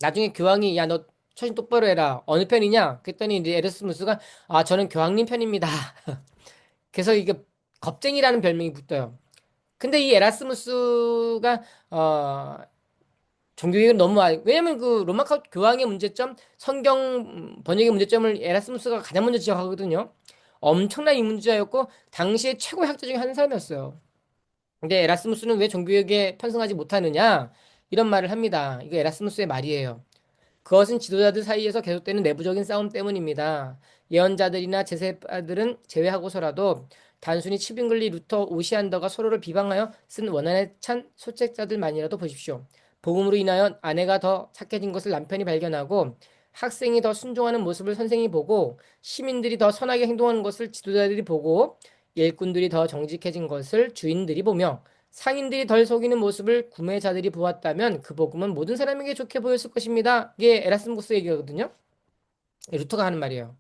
S3: 나중에 교황이 야 너 처신 똑바로 해라 어느 편이냐 그랬더니 이제 에르스무스가 저는 교황님 편입니다. 그래서 이게 겁쟁이라는 별명이 붙어요. 근데 이 에라스무스가 종교개혁은 왜냐면 그 로마 교황의 문제점 성경 번역의 문제점을 에라스무스가 가장 먼저 지적하거든요. 엄청난 인문주의자였고 당시에 최고의 학자 중에 한 사람이었어요. 근데 에라스무스는 왜 종교개혁에 편승하지 못하느냐 이런 말을 합니다. 이거 에라스무스의 말이에요. 그것은 지도자들 사이에서 계속되는 내부적인 싸움 때문입니다. 예언자들이나 제세파들은 제외하고서라도 단순히 치빙글리, 루터, 오시안더가 서로를 비방하여 쓴 원한에 찬 소책자들만이라도 보십시오. 복음으로 인하여 아내가 더 착해진 것을 남편이 발견하고 학생이 더 순종하는 모습을 선생이 보고 시민들이 더 선하게 행동하는 것을 지도자들이 보고 일꾼들이 더 정직해진 것을 주인들이 보며 상인들이 덜 속이는 모습을 구매자들이 보았다면 그 복음은 모든 사람에게 좋게 보였을 것입니다. 이게 에라스무스 얘기거든요. 루터가 하는 말이에요.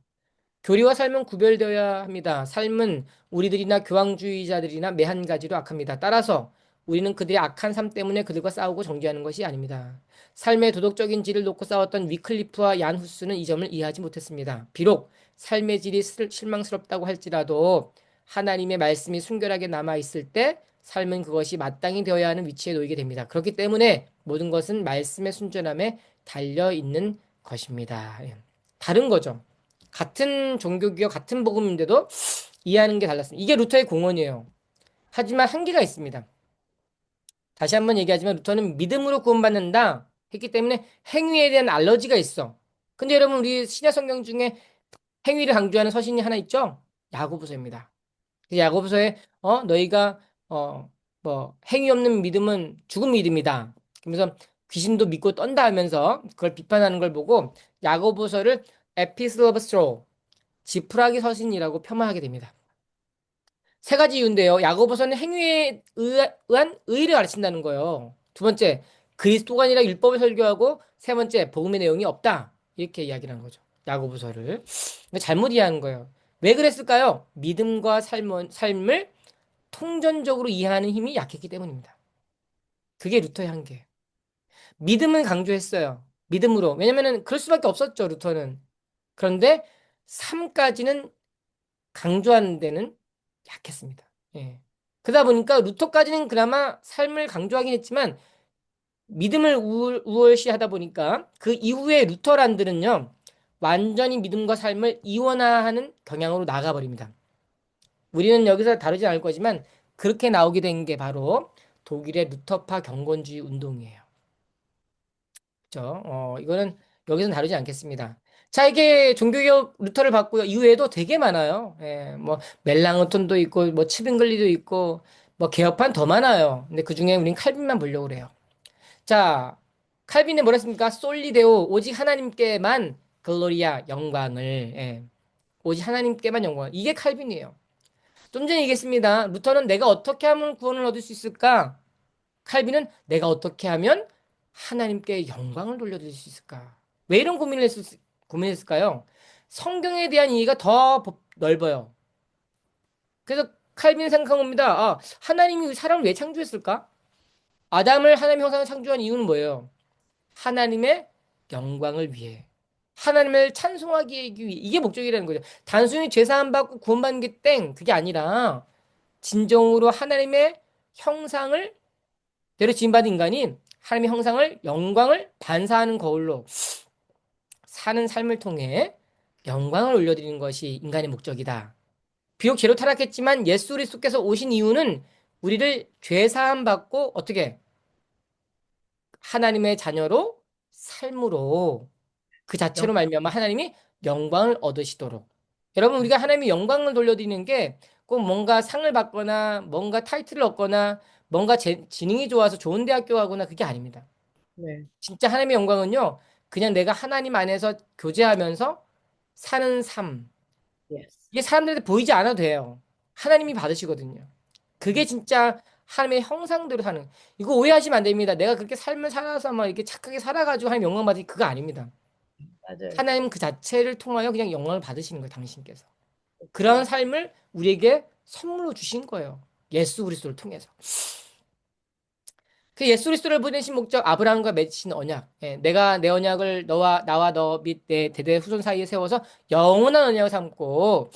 S3: 교리와 삶은 구별되어야 합니다. 삶은 우리들이나 교황주의자들이나 매한 가지로 악합니다. 따라서 우리는 그들의 악한 삶 때문에 그들과 싸우고 정죄하는 것이 아닙니다. 삶의 도덕적인 질을 놓고 싸웠던 위클리프와 얀 후스는 이 점을 이해하지 못했습니다. 비록 삶의 질이 실망스럽다고 할지라도 하나님의 말씀이 순결하게 남아있을 때 삶은 그것이 마땅히 되어야 하는 위치에 놓이게 됩니다. 그렇기 때문에 모든 것은 말씀의 순전함에 달려있는 것입니다. 다른 거죠. 같은 종교기와 같은 복음인데도 이해하는 게 달랐습니다. 이게 루터의 공헌이에요. 하지만 한계가 있습니다. 다시 한번 얘기하지만 루터는 믿음으로 구원받는다 했기 때문에 행위에 대한 알러지가 있어. 근데 여러분 우리 신약 성경 중에 행위를 강조하는 서신이 하나 있죠? 야고보서입니다. 야고보서에 너희가 뭐 행위 없는 믿음은 죽은 믿음이다. 그러면서 귀신도 믿고 떤다 하면서 그걸 비판하는 걸 보고 야고보서를 Epistle of Straw, 지푸라기 서신이라고 폄하하게 됩니다. 세 가지 이유인데요. 야고보서는 행위에 의한 의의를 가르친다는 거예요. 두 번째, 그리스도가 아니라 율법을 설교하고 세 번째, 복음의 내용이 없다. 이렇게 이야기를 하는 거죠. 야고보서를. 잘못 이해하는 거예요. 왜 그랬을까요? 믿음과 삶을 통전적으로 이해하는 힘이 약했기 때문입니다. 그게 루터의 한계예요. 믿음은 강조했어요. 믿음으로. 왜냐면은 그럴 수밖에 없었죠, 루터는. 그런데 삶까지는 강조하는 데는 약했습니다. 예. 그러다 보니까 루터까지는 그나마 삶을 강조하긴 했지만 믿음을 우월시하다 보니까 그 이후에 루터란들은요 완전히 믿음과 삶을 이원화하는 경향으로 나가버립니다. 우리는 여기서 다루지 않을 거지만 그렇게 나오게 된 게 바로 독일의 루터파 경건주의 운동이에요. 그렇죠? 이거는 여기서는 다루지 않겠습니다. 자, 이게 종교개혁 루터를 받고요. 이후에도 되게 많아요. 예, 뭐 멜랑흐톤도 있고, 뭐 치빙글리도 있고, 뭐 개혁판 더 많아요. 근데 그 중에 우린 칼빈만 보려고 그래요. 자, 칼빈이 뭐라 했습니까? 솔리데오, 오직 하나님께만 글로리아, 영광을. 예, 오직 하나님께만 영광을. 이게 칼빈이에요. 좀 전에 얘기했습니다. 루터는 내가 어떻게 하면 구원을 얻을 수 있을까? 칼빈은 내가 어떻게 하면 하나님께 영광을 돌려드릴 수 있을까? 왜 이런 고민했을까요? 성경에 대한 이해가 더 넓어요. 그래서 칼빈이 생각한 겁니다. 하나님이 사람을 왜 창조했을까? 아담을 하나님의 형상을 창조한 이유는 뭐예요? 하나님의 영광을 위해. 하나님을 찬송하기 위해. 이게 목적이라는 거죠. 단순히 죄사함 받고 구원받는 게 땡. 그게 아니라 진정으로 하나님의 형상을 대로 지음받은 인간이 하나님의 형상을 영광을 반사하는 거울로 사는 삶을 통해 영광을 올려드리는 것이 인간의 목적이다. 비록 죄로 타락했지만 예수 그리스도께서 오신 이유는 우리를 죄 사함 받고 어떻게 하나님의 자녀로 삶으로 그 자체로 말미암아 하나님이 영광을 얻으시도록. 여러분 우리가 하나님의 영광을 돌려드리는 게 꼭 뭔가 상을 받거나 뭔가 타이틀을 얻거나 뭔가 지능이 좋아서 좋은 대학교 가거나 그게 아닙니다.
S4: 네.
S3: 진짜 하나님의 영광은요, 그냥 내가 하나님 안에서 교제하면서 사는 삶.
S4: Yes.
S3: 이게 사람들한테 보이지 않아도 돼요. 하나님이 받으시거든요. 그게 진짜 하나님의 형상대로 사는. 이거 오해하시면 안 됩니다. 내가 그렇게 삶을 살아서 막 이렇게 착하게 살아가지고 하나님 영광 받으니 그거 아닙니다.
S4: 맞아요.
S3: 하나님 그 자체를 통하여 그냥 영광을 받으시는 거예요, 당신께서. 그런 삶을 우리에게 선물로 주신 거예요. 예수 그리스도를 통해서. 그 예수 그리스도를 보내신 목적 아브라함과 맺으신 언약. 예, 내가 내 언약을 나와 너 및 내 대대 후손 사이에 세워서 영원한 언약을 삼고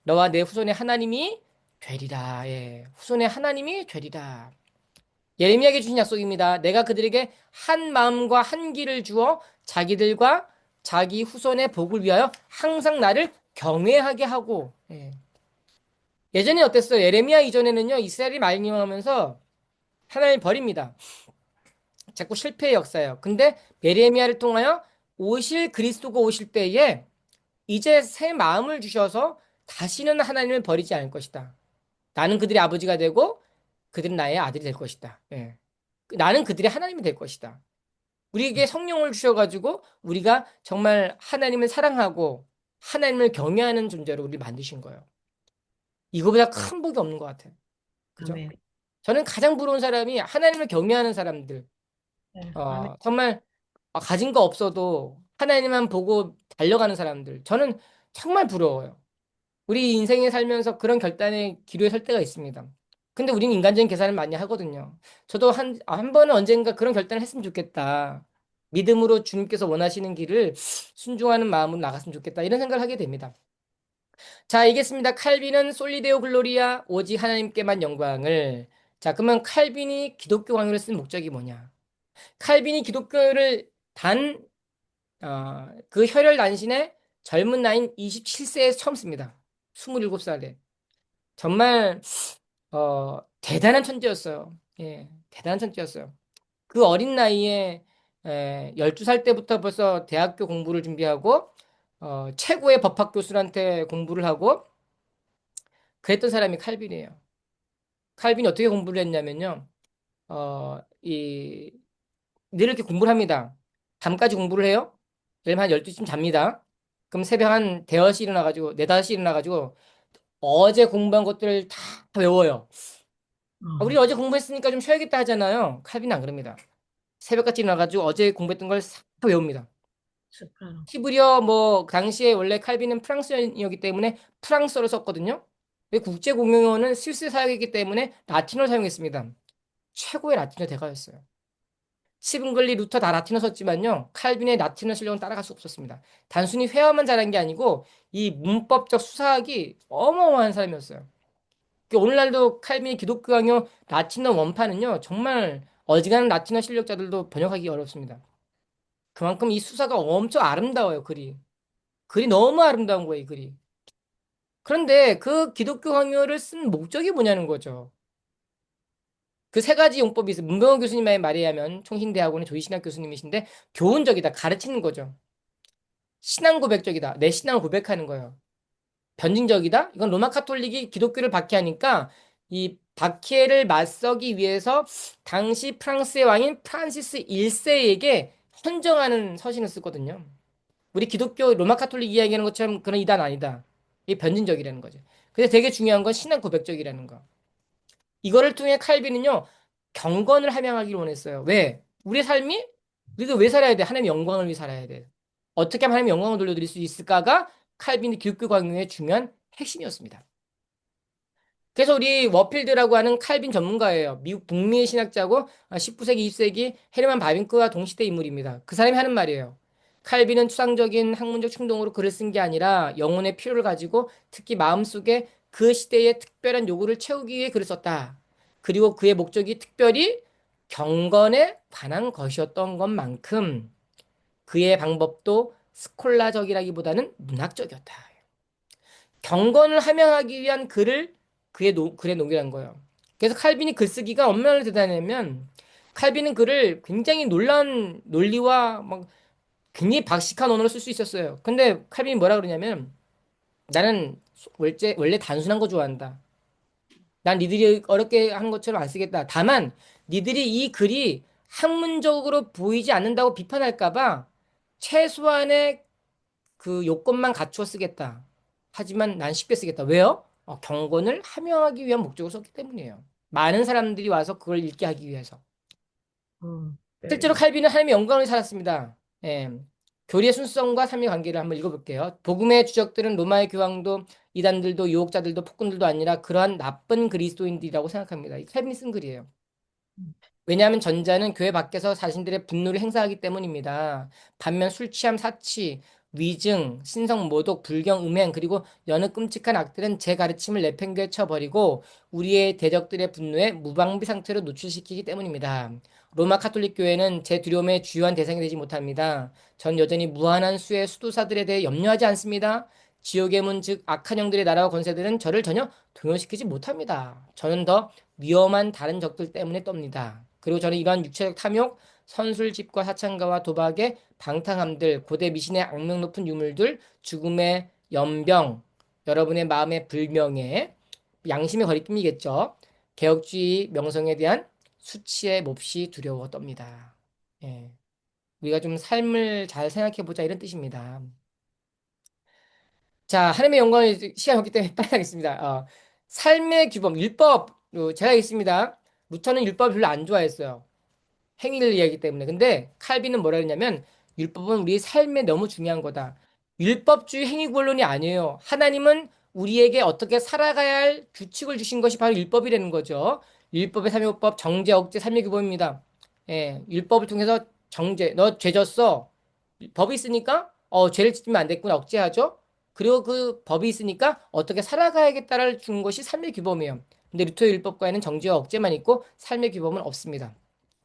S3: 너와 내 후손의 하나님이 되리라. 예, 후손의 하나님이 되리라. 예레미야에게 주신 약속입니다. 내가 그들에게 한 마음과 한 길을 주어 자기들과 자기 후손의 복을 위하여 항상 나를 경외하게 하고. 예. 예전에 어땠어요? 예레미야 이전에는요 이스라엘이 말림하면서 하나님을 버립니다. 자꾸 실패의 역사예요. 근데 예레미야를 통하여 오실 그리스도가 오실 때에 이제 새 마음을 주셔서 다시는 하나님을 버리지 않을 것이다. 나는 그들의 아버지가 되고 그들은 나의 아들이 될 것이다. 예. 나는 그들의 하나님이 될 것이다. 우리에게 성령을 주셔가지고 우리가 정말 하나님을 사랑하고 하나님을 경외하는 존재로 우리를 만드신 거예요. 이거보다 큰 복이 없는 것 같아요. 그죠?
S4: 아멘.
S3: 저는 가장 부러운 사람이 하나님을 경외하는 사람들.
S4: 네, 아멘.
S3: 정말 가진 거 없어도 하나님만 보고 달려가는 사람들. 저는 정말 부러워요. 우리 인생에 살면서 그런 결단의 기로에 설 때가 있습니다. 근데 우리는 인간적인 계산을 많이 하거든요. 저도 한 번은 언젠가 그런 결단을 했으면 좋겠다. 믿음으로 주님께서 원하시는 길을 순종하는 마음으로 나갔으면 좋겠다. 이런 생각을 하게 됩니다. 자, 알겠습니다. 칼빈은 솔리데오 글로리아, 오직 하나님께만 영광을. 자, 그러면 칼빈이 기독교 강요를 쓴 목적이 뭐냐? 칼빈이 기독교를 그 혈혈 단신에 젊은 나이인 27세에 처음 씁니다. 27살에. 정말 대단한 천재였어요. 예, 대단한 천재였어요. 그 어린 나이에 12살 때부터 벌써 대학교 공부를 준비하고 최고의 법학 교수한테 공부를 하고 그랬던 사람이 칼빈이에요. 칼빈이 어떻게 공부를 했냐면요. 늘 이렇게 공부를 합니다. 밤까지 공부를 해요. 예를 들면 한 12시쯤 잡니다. 그럼 새벽 한 대여시 일어나가지고, 4, 5시 일어나가지고, 어제 공부한 것들을 다 외워요. 우리 어제 공부했으니까 좀 쉬어야겠다 하잖아요. 칼빈은 안 그럽니다. 새벽같이 일어나가지고 어제 공부했던 걸 싹 외웁니다.
S4: 소프라노.
S3: 히브리어 그 당시에 원래 칼빈은 프랑스인이었기 때문에 프랑스어를 썼거든요. 국제 공용어는 스위스 사역이기 때문에 라틴어를 사용했습니다. 최고의 라틴어 대가였어요. 시븐글리, 루터 다 라틴어 썼지만요. 칼빈의 라틴어 실력은 따라갈 수 없었습니다. 단순히 회화만 잘한 게 아니고 이 문법적 수사학이 어마어마한 사람이었어요. 오늘날도 칼빈의 기독교 강요 라틴어 원판은요. 정말 어지간한 라틴어 실력자들도 번역하기 어렵습니다. 그만큼 이 수사가 엄청 아름다워요, 글이. 글이 너무 아름다운 거예요, 이 글이. 그런데 그 기독교 강요를 쓴 목적이 뭐냐는 거죠. 그 세 가지 용법이 있어요. 문병호 교수님의 말에 의하면 총신대학원의 조희신학 교수님이신데 교훈적이다, 가르치는 거죠. 신앙 고백적이다, 내 신앙을 고백하는 거예요. 변증적이다, 이건 로마 카톨릭이 기독교를 박해하니까 이 박해를 맞서기 위해서 당시 프랑스의 왕인 프란시스 1세에게 헌정하는 서신을 쓰거든요. 우리 기독교 로마 카톨릭 이야기하는 것처럼 그런 이단 아니다. 이게 변증적이라는 거죠. 근데 되게 중요한 건 신앙 고백적이라는 거. 이거를 통해 칼빈은요, 경건을 함양하기를 원했어요. 왜? 우리의 삶이 우리가 왜 살아야 돼? 하나님의 영광을 위해 살아야 돼. 어떻게 하면 하나님의 영광을 돌려드릴 수 있을까가 칼빈의 기독교 강요의 중요한 핵심이었습니다. 그래서 우리 워필드라고 하는 칼빈 전문가예요. 미국 북미의 신학자고 19세기, 20세기 헤르만 바빙크와 동시대 인물입니다. 그 사람이 하는 말이에요. 칼빈은 추상적인 학문적 충동으로 글을 쓴 게 아니라 영혼의 필요를 가지고 특히 마음속에 그 시대의 특별한 요구를 채우기 위해 글을 썼다. 그리고 그의 목적이 특별히 경건에 관한 것이었던 것만큼 그의 방법도 스콜라적이라기보다는 문학적이었다. 경건을 함양하기 위한 글에 녹이란 거예요. 그래서 칼빈이 글쓰기가 얼마나 대단하냐면 칼빈은 글을 굉장히 놀라운 논리와 막 굉장히 박식한 언어로 쓸 수 있었어요. 근데 칼빈이 뭐라 그러냐면 나는 원래 단순한 거 좋아한다. 난 니들이 어렵게 하는 것처럼 안 쓰겠다. 다만 니들이 이 글이 학문적으로 보이지 않는다고 비판할까 봐 최소한의 그 요건만 갖추어 쓰겠다. 하지만 난 쉽게 쓰겠다. 왜요? 경건을 함양하기 위한 목적으로 썼기 때문이에요. 많은 사람들이 와서 그걸 읽게 하기 위해서. 실제로
S4: 네.
S3: 칼빈은 하나님의 영광을 살았습니다. 예. 교리의 순수성과 삶의 관계를 한번 읽어볼게요. 복음의 주적들은 로마의 교황도 이단들도 유혹자들도 폭군들도 아니라 그러한 나쁜 그리스도인들이라고 생각합니다. 이 칼빈이 쓴 글이에요. 왜냐하면 전자는 교회 밖에서 자신들의 분노를 행사하기 때문입니다. 반면 술 취함, 사치, 위증, 신성 모독, 불경, 음행 그리고 여느 끔찍한 악들은 제 가르침을 내팽개쳐 버리고 우리의 대적들의 분노에 무방비 상태로 노출시키기 때문입니다. 로마 카톨릭 교회는 제 두려움의 주요한 대상이 되지 못합니다. 전 여전히 무한한 수의 수도사들에 대해 염려하지 않습니다. 지옥의 문, 즉 악한 영들의 나라와 권세들은 저를 전혀 동요시키지 못합니다. 저는 더 위험한 다른 적들 때문에 떱니다. 그리고 저는 이러한 육체적 탐욕, 선술집과 사창가와 도박의 방탕함들, 고대 미신의 악명 높은 유물들, 죽음의 연병, 여러분의 마음의 불명예, 양심의 거리낌이겠죠. 개혁주의 명성에 대한 수치에 몹시 두려워 떱니다. 예. 우리가 좀 삶을 잘 생각해 보자 이런 뜻입니다. 자, 하나님의 영광을 시간이 없기 때문에 빨리 하겠습니다. 삶의 규범, 율법, 제가 있습니다. 루터는 율법을 별로 안 좋아했어요. 행위를 이야기하기 때문에. 근데 칼빈은 뭐라 그러냐면 율법은 우리 삶에 너무 중요한 거다. 율법주의 행위구원론이 아니에요. 하나님은 우리에게 어떻게 살아가야 할 규칙을 주신 것이 바로 율법이라는 거죠. 율법의 삼위오법, 정죄, 억제, 삼위규범입니다. 예, 율법을 통해서 정죄, 너 죄 졌어. 법이 있으니까 죄를 짓으면 안 됐구나 억제하죠. 그리고 그 법이 있으니까 어떻게 살아가야겠다를 준 것이 삶의 규범이에요. 근데 루터의 율법과에는 정죄와 억제만 있고 삶의 규범은 없습니다.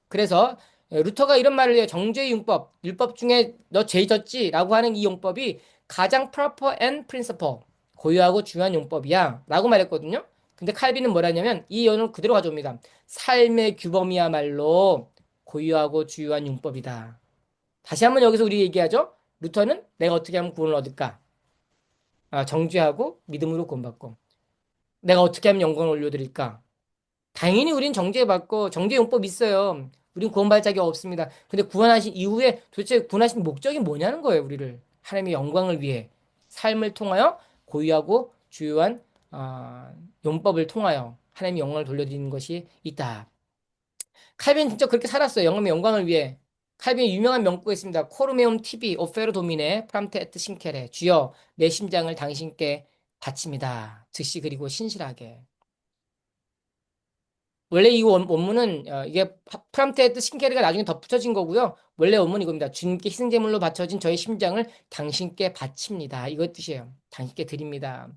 S3: 그래서 루터가 이런 말을 해요. 정죄의 융법, 율법 중에 너 죄 졌지라고 하는 이 용법이 가장 proper and principle, 고유하고 중요한 용법이야 라고 말했거든요. 근데 칼빈은 뭐라냐면 이 연을 그대로 가져옵니다. 삶의 규범이야말로 고유하고 주요한 융법이다. 다시 한번 여기서 우리 얘기하죠. 루터는 내가 어떻게 하면 구원을 얻을까? 정죄하고 믿음으로 구원받고. 내가 어떻게 하면 영광을 올려드릴까? 당연히 우린 정죄받고 정죄용법 있어요. 우린 구원받을 자격 없습니다. 근데 구원하신 이후에 도대체 구원하신 목적이 뭐냐는 거예요. 우리를 하나님의 영광을 위해 삶을 통하여 고유하고 주요한 용법을 통하여 하나님의 영광을 돌려드리는 것이 있다. 칼빈 진짜 그렇게 살았어요. 영감의 영광을 위해. 칼빈의 유명한 명구가 있습니다. 코르메움 티비 오페로 도미네 프람테 에트 신케레. 주여 내 심장을 당신께 바칩니다. 즉시 그리고 신실하게. 원래 이 원문은 이게 프람테 에트 신케레가 나중에 덧붙여진 거고요. 원래 원문은 이겁니다. 주님께 희생제물로 바쳐진 저의 심장을 당신께 바칩니다. 이거 뜻이에요. 당신께 드립니다.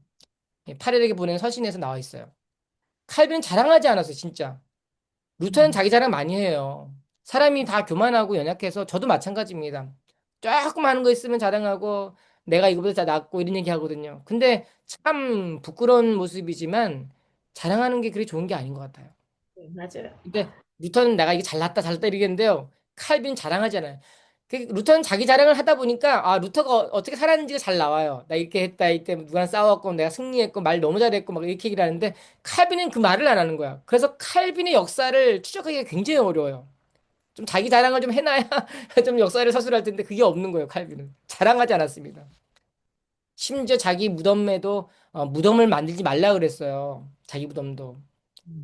S3: 파렐에게 보낸 서신에서 나와 있어요. 칼빈은 자랑하지 않았어요. 진짜. 루터는 자기 자랑 많이 해요. 사람이 다 교만하고 연약해서 저도 마찬가지입니다. 조금 하는 거 있으면 자랑하고 내가 이거보다 다 낫고 이런 얘기 하거든요. 근데 참 부끄러운 모습이지만 자랑하는 게 그리 좋은 게 아닌 것 같아요.
S4: 네, 맞아요.
S3: 근데 루터는 내가 이게 잘났다 잘났다 이러겠는데요. 칼빈 자랑하잖아요. 루터는 자기 자랑을 하다 보니까 루터가 어떻게 살았는지가 잘 나와요. 나 이렇게 했다 이때 누구랑 싸웠고 내가 승리했고 말 너무 잘했고 막 이렇게 얘기를 하는데 칼빈은 그 말을 안 하는 거야. 그래서 칼빈의 역사를 추적하기가 굉장히 어려워요. 좀 자기 자랑을 좀 해놔야 좀 역사를 서술할 텐데 그게 없는 거예요. 칼빈은 자랑하지 않았습니다. 심지어 자기 무덤에도 무덤을 만들지 말라 그랬어요. 자기 무덤도.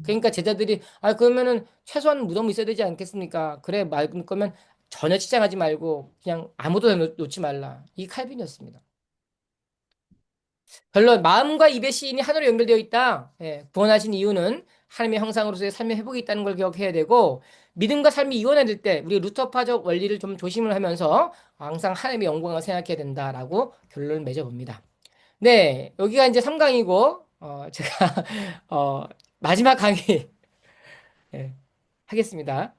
S3: 그러니까 제자들이 그러면은 최소한 무덤이 있어야 되지 않겠습니까? 그래 말 거면 전혀 치장하지 말고 그냥 아무도 놓지 말라. 이 칼빈이었습니다. 결론 마음과 입의 시인이 하나로 연결되어 있다. 예, 구원하신 이유는 하나님의 형상으로서의 삶의 회복이 있다는 걸 기억해야 되고 믿음과 삶이 이원해질 때 우리 루터파적 원리를 좀 조심을 하면서 항상 하나님의 영광을 생각해야 된다라고 결론을 맺어봅니다. 네, 여기가 이제 3강이고 제가 마지막 강의 예, 하겠습니다.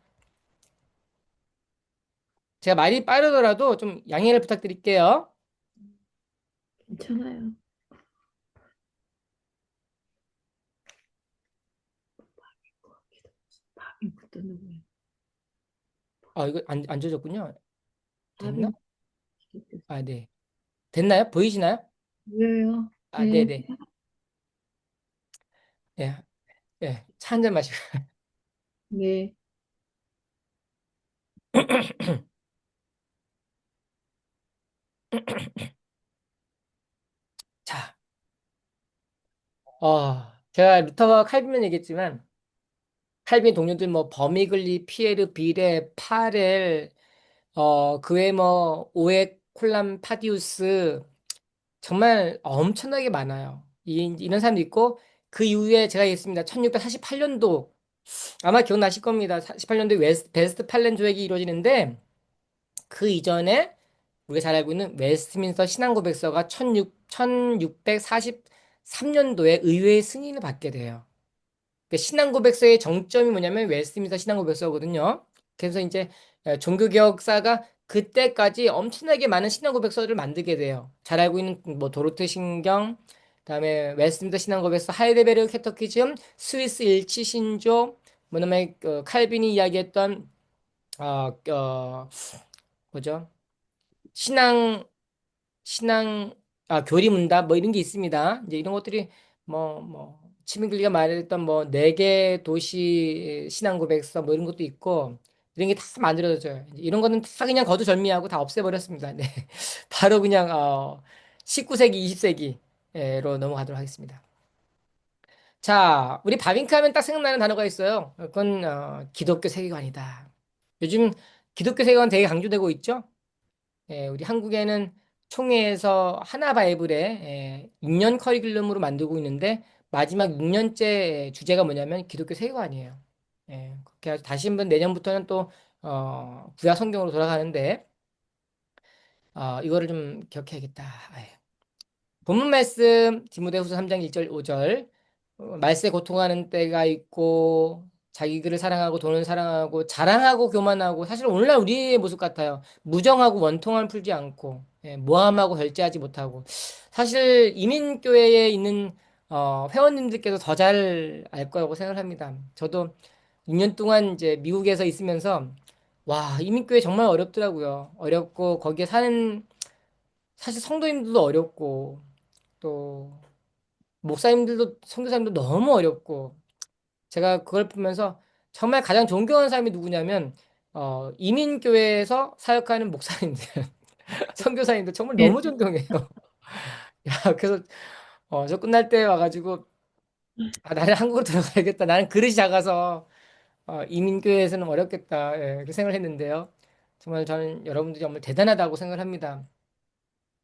S3: 제가 말이 빠르더라도 좀 양해를 부탁드릴게요.
S4: 괜찮아요. 이것도 누구예요?
S3: 이거 안 져졌군요. 됐나?
S4: 밥이
S3: 네. 됐나요? 보이시나요?
S4: 뭐예요? 네,
S3: 네네. 예, 예. 차 한 잔 마시고.
S4: 네.
S3: 자, 제가 루터와 칼빈만 얘기했지만, 칼빈 동료들 뭐, 버미글리, 피에르, 비레, 파렐, 그 외에 뭐, 오에 콜람, 파디우스, 정말 엄청나게 많아요. 이런 사람도 있고, 그 이후에 제가 얘기했습니다. 1648년도, 아마 기억나실 겁니다. 48년도에 베스트 팔렌 조약이 이루어지는데, 그 이전에 우리가 잘 알고 있는 웨스트민스터 신앙고백서가 1643년도에 의회의 승인을 받게 돼요. 그 신앙고백서의 정점이 뭐냐면 웨스트민스터 신앙고백서거든요. 그래서 이제 종교개혁사가 그때까지 엄청나게 많은 신앙고백서를 만들게 돼요. 잘 알고 있는 뭐 도로트 신경, 그다음에 웨스트민스터 신앙고백서, 하이데베르 캐터키즘, 스위스 일치신조, 뭐냐면 칼빈이 이야기했던 어, 뭐죠? 신앙 신앙, 교리문답 뭐 이런 게 있습니다. 이제 이런 것들이 치민글리가 말했던 뭐 네 개 도시 신앙 고백서 뭐 이런 것도 있고 이런 게 다 만들어져요. 이제 이런 거는 다 그냥 거두절미하고 다 없애버렸습니다. 네. 바로 그냥 19세기, 20세기로 넘어가도록 하겠습니다. 자, 우리 바빙크 하면 딱 생각나는 단어가 있어요. 그건 기독교 세계관이다. 요즘 기독교 세계관 되게 강조되고 있죠? 우리 한국에는 총회에서 하나 바이블에 6년 커리큘럼으로 만들고 있는데 마지막 6년째 주제가 뭐냐면 기독교 세계관이에요. 그렇게 해서 다시 한번 내년부터는 또 구약 성경으로 돌아가는데 이거를 좀 기억해야겠다. 본문 말씀 디모데후서 3장 1절 5절 말세 고통하는 때가 있고 자기들을 사랑하고 돈을 사랑하고 자랑하고 교만하고 사실 오늘날 우리의 모습 같아요. 무정하고 원통함을 풀지 않고 모함하고 결제하지 못하고 사실 이민교회에 있는 회원님들께서 더 잘 알 거라고 생각합니다. 저도 6년 동안 이제 미국에서 있으면서 와 이민교회 정말 어렵더라고요. 어렵고 거기에 사는 사실 성도님들도 어렵고 또 목사님들도 선교사님도 너무 어렵고 제가 그걸 보면서 정말 가장 존경하는 사람이 누구냐면 이민교회에서 사역하는 목사님들 선교사님들 정말
S4: 네.
S3: 너무 존경해요. 야, 그래서 저 끝날 때 와가지고 나는 한국으로 들어가야겠다. 나는 그릇이 작아서 이민교회에서는 어렵겠다. 그렇게 생각을 했는데요. 정말 저는 여러분들이 정말 대단하다고 생각을 합니다.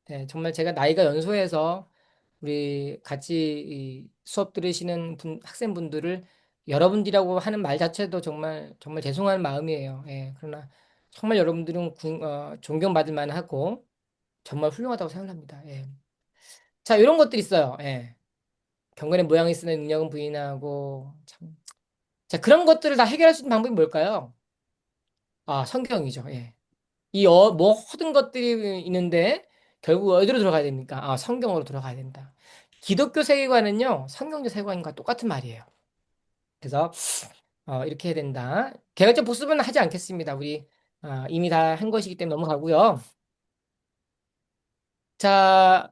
S3: 네, 정말 제가 나이가 연소해서 우리 같이 이 수업 들으시는 학생분들을 여러분들이라고 하는 말 자체도 정말 정말 죄송한 마음이에요. 그러나 정말 여러분들은 존경받을 만하고 정말 훌륭하다고 생각합니다. 자, 이런 것들이 있어요. 경건의 모양이 쓰는 능력은 부인하고 참. 자, 그런 것들을 다 해결할 수 있는 방법이 뭘까요? 성경이죠. 이 모든 것들이 있는데 결국 어디로 들어가야 됩니까? 성경으로 들어가야 된다. 기독교 세계관은요, 성경적 세계관과 똑같은 말이에요. 그래서 이렇게 해야 된다. 개혁적 복습은 하지 않겠습니다. 우리 이미 다 한 것이기 때문에 넘어가고요. 자,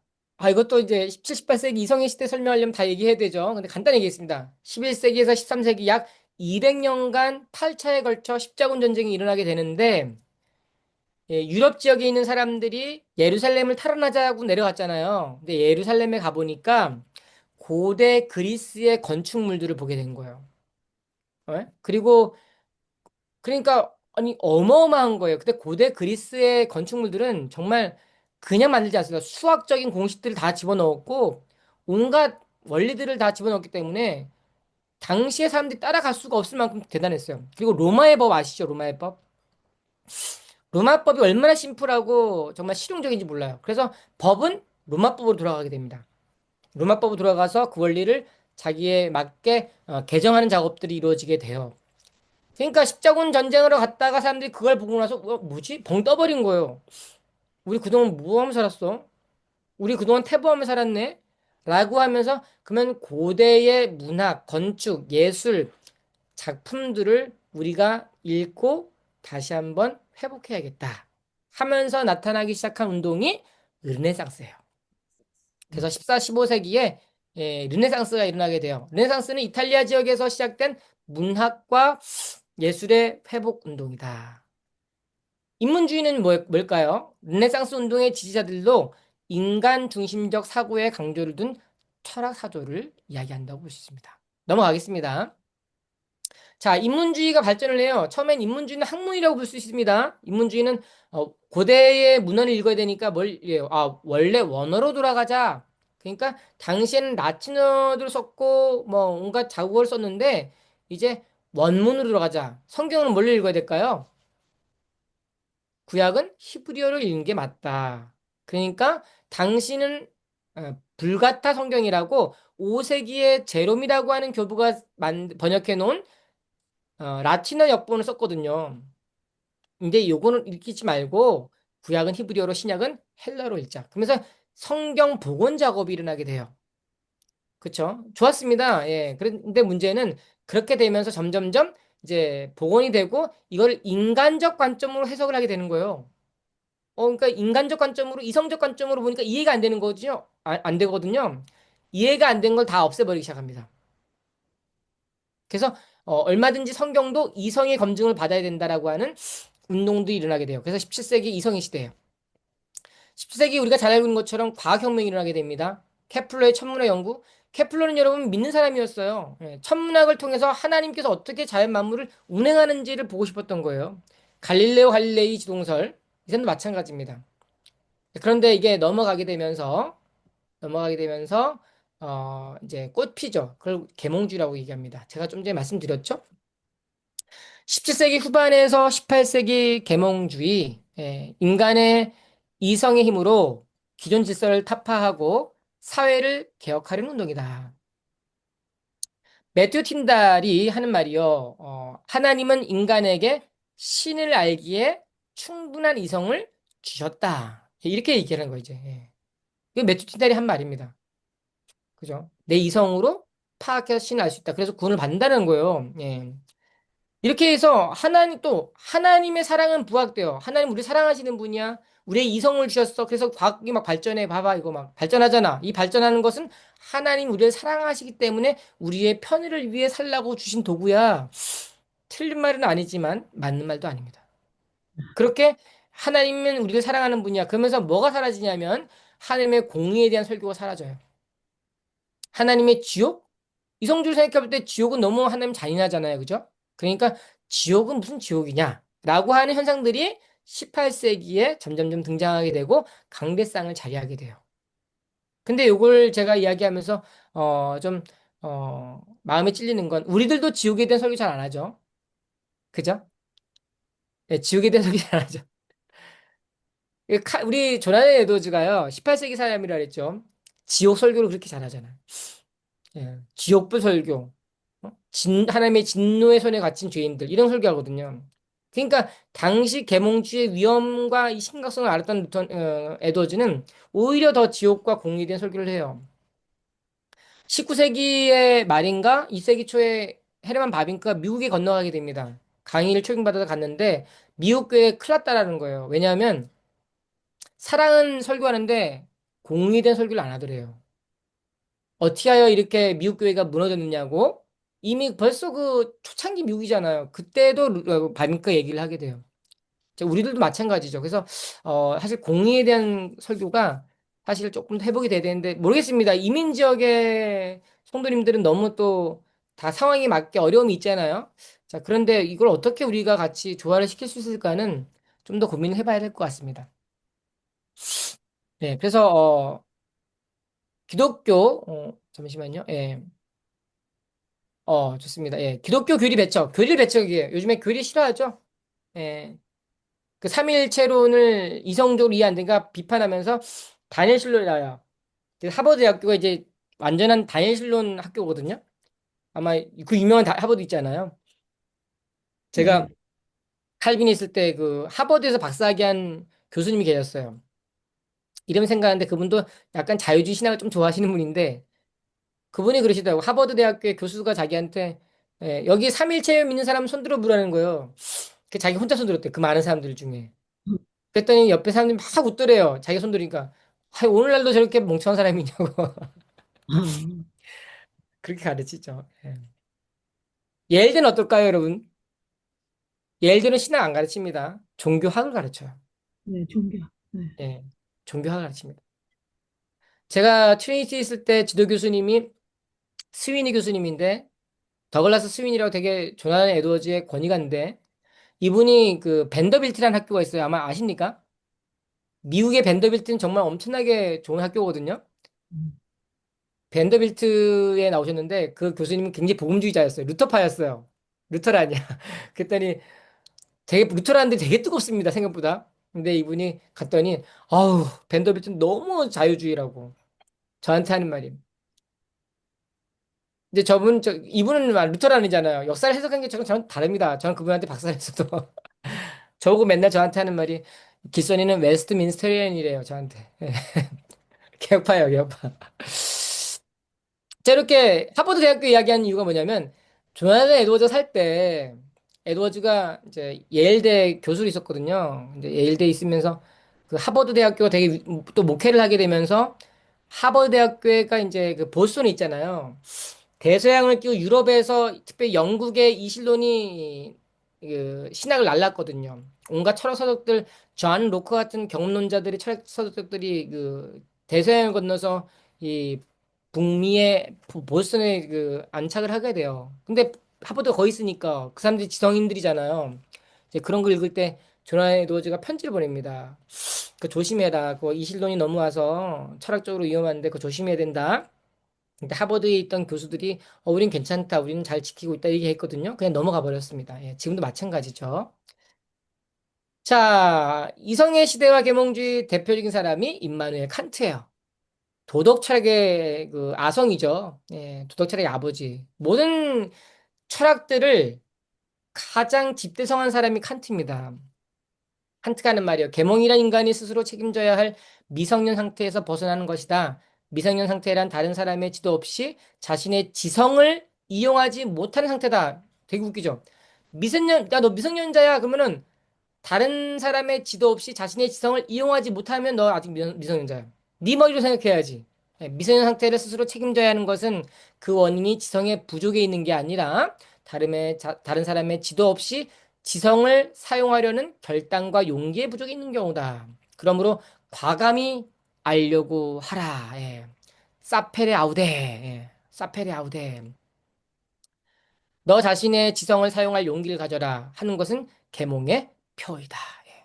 S3: 이것도 이제 17, 18세기 이성의 시대 설명하려면 다 얘기해야 되죠. 근데 간단히 얘기했습니다. 11세기에서 13세기 약 200년간 8차에 걸쳐 십자군 전쟁이 일어나게 되는데 유럽 지역에 있는 사람들이 예루살렘을 탈환하자고 내려갔잖아요. 근데 예루살렘에 가보니까 고대 그리스의 건축물들을 보게 된 거예요. 그리고 그러니까 아니 어마어마한 거예요. 근데 고대 그리스의 건축물들은 정말 그냥 만들지 않습니다. 수학적인 공식들을 다 집어넣었고 온갖 원리들을 다 집어넣었기 때문에 당시의 사람들이 따라갈 수가 없을 만큼 대단했어요. 그리고 로마의 법 아시죠? 로마의 법? 로마법이 얼마나 심플하고 정말 실용적인지 몰라요. 그래서 법은 로마법으로 돌아가게 됩니다. 로마법으로 돌아가서 그 원리를 자기에 맞게 개정하는 작업들이 이루어지게 돼요. 그러니까 십자군 전쟁으로 갔다가 사람들이 그걸 보고 나서 뭐지? 벙 떠버린 거예요. 우리 그동안 뭐 하며 살았어? 우리 그동안 태보하며 살았네? 라고 하면서 그러면 고대의 문학, 건축, 예술 작품들을 우리가 읽고 다시 한번 회복해야겠다 하면서 나타나기 시작한 운동이 르네상스예요. 그래서 14, 15세기에 르네상스가 일어나게 돼요. 르네상스는 이탈리아 지역에서 시작된 문학과 예술의 회복 운동이다. 인문주의는 뭘까요? 르네상스 운동의 지지자들도 인간 중심적 사고에 강조를 둔 철학 사조를 이야기한다고 볼 수 있습니다. 넘어가겠습니다. 자, 인문주의가 발전을 해요. 처음엔 인문주의는 학문이라고 볼 수 있습니다. 인문주의는 고대의 문헌을 읽어야 되니까 원래 원어로 돌아가자. 그러니까 당시에는 라틴어를 썼고 뭐 온갖 자국어를 썼는데 이제 원문으로 돌아가자. 성경은 뭘 읽어야 될까요? 구약은 히브리어를 읽는 게 맞다. 그러니까 당신은 불가타 성경이라고 5세기에 제롬이라고 하는 교부가 번역해 놓은 라틴어 역본을 썼거든요. 근데 요거는 읽지 말고 구약은 히브리어로 신약은 헬라어로 읽자. 그러면서 성경 복원 작업이 일어나게 돼요. 그렇죠? 좋았습니다. 그런데 문제는 그렇게 되면서 점점점 이제 복원이 되고 이걸 인간적 관점으로 해석을 하게 되는 거예요. 그러니까 인간적 관점으로 이성적 관점으로 보니까 이해가 안 되는 거죠. 안 되거든요. 이해가 안 된 걸 다 없애버리기 시작합니다. 그래서 얼마든지 성경도 이성의 검증을 받아야 된다라고 하는 운동도 일어나게 돼요. 그래서 17세기 이성의 시대예요. 17세기 우리가 잘 알고 있는 것처럼 과학혁명이 일어나게 됩니다. 케플러의 천문학 연구. 케플러는 여러분 믿는 사람이었어요. 예, 천문학을 통해서 하나님께서 어떻게 자연 만물을 운행하는지를 보고 싶었던 거예요. 갈릴레오 갈릴레이 지동설 이 사람도 마찬가지입니다. 그런데 이게 넘어가게 되면서 이제 꽃 피죠. 그걸 계몽주의라고 얘기합니다. 제가 좀 전에 말씀드렸죠. 17세기 후반에서 18세기 계몽주의, 인간의 이성의 힘으로 기존 질서를 타파하고 사회를 개혁하려는 운동이다. 매튜 틴달이 하는 말이요. 하나님은 인간에게 신을 알기에 충분한 이성을 주셨다. 이렇게 얘기하는 거죠. 예. 이거 매튜 틴달이 한 말입니다. 그죠? 내 이성으로 파악해서 신을 알 수 있다. 그래서 구원을 받는다는 거예요. 예. 이렇게 해서 하나님의 사랑은 부각돼요. 하나님 우리 사랑하시는 분이야. 우리의 이성을 주셨어. 그래서 과학이 막 발전해. 봐봐. 이거 막 발전하잖아. 이 발전하는 것은 하나님 우리를 사랑하시기 때문에 우리의 편의를 위해 살라고 주신 도구야. 틀린 말은 아니지만 맞는 말도 아닙니다. 그렇게 하나님은 우리를 사랑하는 분이야. 그러면서 뭐가 사라지냐면 하나님의 공의에 대한 설교가 사라져요. 하나님의 지옥? 이성주를 생각해 볼 때 지옥은 너무 하나님 잔인하잖아요. 그죠? 그러니까 지옥은 무슨 지옥이냐? 라고 하는 현상들이 18세기에 점점점 등장하게 되고 강대상을 자리하게 돼요. 근데 이걸 제가 이야기하면서 좀 마음에 찔리는 건 우리들도 지옥에 대한 설교 잘 안 하죠. 그죠? 네, 지옥에 대한 설교 잘 안 하죠. 우리 조나단 에드워즈가요. 18세기 사람이라 그랬죠. 지옥 설교를 그렇게 잘하잖아요. 예, 지옥불 설교. 하나님의 진노의 손에 갇힌 죄인들 이런 설교하거든요. 그러니까 당시 계몽주의 위험과 이 심각성을 알았던 에드워즈는 오히려 더 지옥과 공의에 대한 설교를 해요. 19세기의 말인가 2세기 초에 헤르만 바빙크가 미국에 건너가게 됩니다. 강의를 초빙받아서 갔는데 미국 교회에 큰일 났다라는 거예요. 왜냐하면 사랑은 설교하는데 공의에 대한 설교를 안 하더래요. 어떻게 하여 이렇게 미국 교회가 무너졌느냐고 이미 벌써 그 초창기 미국이잖아요. 그때도 바니까 얘기를 하게 돼요. 우리들도 마찬가지죠. 그래서 사실 공의에 대한 설교가 사실 조금 더 회복이 돼야 되는데 모르겠습니다. 이민 지역의 성도님들은 너무 또 다 상황에 맞게 어려움이 있잖아요. 자, 그런데 이걸 어떻게 우리가 같이 조화를 시킬 수 있을까는 좀 더 고민을 해봐야 될 것 같습니다. 네, 그래서 기독교 잠시만요. 예. 좋습니다. 예. 기독교 교리 배척. 교리 배척이에요. 요즘에 교리 싫어하죠? 예. 그 삼위일체론을 이성적으로 이해 안 되니까 비판하면서 다니엘실론이라요. 하버드 대학교가 이제 완전한 다니엘실론 학교거든요. 아마 그 유명한 하버드 있잖아요. 제가
S4: 네.
S3: 칼빈이 있을 때 그 하버드에서 박사학위 한 교수님이 계셨어요. 이름 생각하는데 그분도 약간 자유주의 신학을 좀 좋아하시는 분인데 그분이 그러시더라고. 하버드 대학교의 교수가 자기한테 여기 삼일체 믿는 사람 손들어 보라는 거예요. 그 자기 혼자 손들었대. 그 많은 사람들 중에. 그랬더니 옆에 사람들이 막 웃더래요. 자기 손들니까. 아, 오늘날도 저렇게 멍청한 사람이 있냐고. 그렇게 가르치죠. 예. 예일대는 어떨까요, 여러분? 예일대는 신학 안 가르칩니다. 종교학을 가르쳐요.
S4: 네, 종교. 네.
S3: 예. 종교학을 가르칩니다. 제가 트리니티 있을 때 지도 교수님이 스위니 교수님인데 더글라스 스윈이라고 되게 조나단 에드워즈의 권위가인데 이분이 그 벤더빌트라는 학교가 있어요. 아마 아십니까? 미국의 벤더빌트는 정말 엄청나게 좋은 학교거든요.
S4: 음.
S3: 벤더빌트에 나오셨는데 그 교수님은 굉장히 복음주의자였어요. 루터파였어요. 루터란이야. 그랬더니 되게 루터란데 되게 뜨겁습니다. 생각보다. 근데 이분이 갔더니 아우 벤더빌트는 너무 자유주의라고 저한테 하는 말이. 근데 이분은 루터란이잖아요. 역사를 해석한 게 저는 다릅니다. 저는 그분한테 박사를 했어도 저보고 맨날 저한테 하는 말이 길선이는 웨스트민스터리안이래요. 저한테. 개혁파예요, 개혁파. 자, 이렇게 하버드 대학교 이야기하는 이유가 뭐냐면 조나단 에드워즈 살 때 에드워즈가 이제 예일대 교수로 있었거든요. 이제 예일대에 있으면서 그 하버드 대학교가 되게 또 목회를 하게 되면서 하버드 대학교가 이제 그 보스턴에 있잖아요. 대서양을 끼고 유럽에서 특히 영국의 이실론이 그 신학을 날랐거든요. 온갖 철학 서적들, 존 로크 같은 경험론자들이 철학 서적들이 그 대서양을 건너서 이 북미의 보스턴에 그 안착을 하게 돼요. 근데 하버드가 거기 있으니까 그 사람들이 지성인들이잖아요. 이제 그런 걸 읽을 때 조난 에드워즈가 편지를 보냅니다. 그 조심해라. 그 이실론이 넘어와서 철학적으로 위험한데 그거 조심해야 된다. 근데 하버드에 있던 교수들이 우린 괜찮다. 우리는 잘 지키고 있다. 얘기했거든요. 그냥 넘어가 버렸습니다. 예, 지금도 마찬가지죠. 자, 이성의 시대와 계몽주의 대표적인 사람이 임마누엘 칸트예요. 도덕 철학의 그 아성이죠. 예, 도덕 철학의 아버지. 모든 철학들을 가장 집대성한 사람이 칸트입니다. 칸트가 하는 말이요. 계몽이란 인간이 스스로 책임져야 할 미성년 상태에서 벗어나는 것이다. 미성년 상태란 다른 사람의 지도 없이 자신의 지성을 이용하지 못하는 상태다. 되게 웃기죠? 미성년, 야, 너 미성년자야. 그러면은 다른 사람의 지도 없이 자신의 지성을 이용하지 못하면 너 아직 미성년자야. 네 머리로 생각해야지. 예, 미성년 상태를 스스로 책임져야 하는 것은 그 원인이 지성의 부족에 있는 게 아니라 다른 사람의 지도 없이 지성을 사용하려는 결단과 용기의 부족이 있는 경우다. 그러므로 과감히 알려고 하라. 예. 사페레 아우데. 예. 사페레 아우데. 너 자신의 지성을 사용할 용기를 가져라 하는 것은 계몽의 표이다. 예.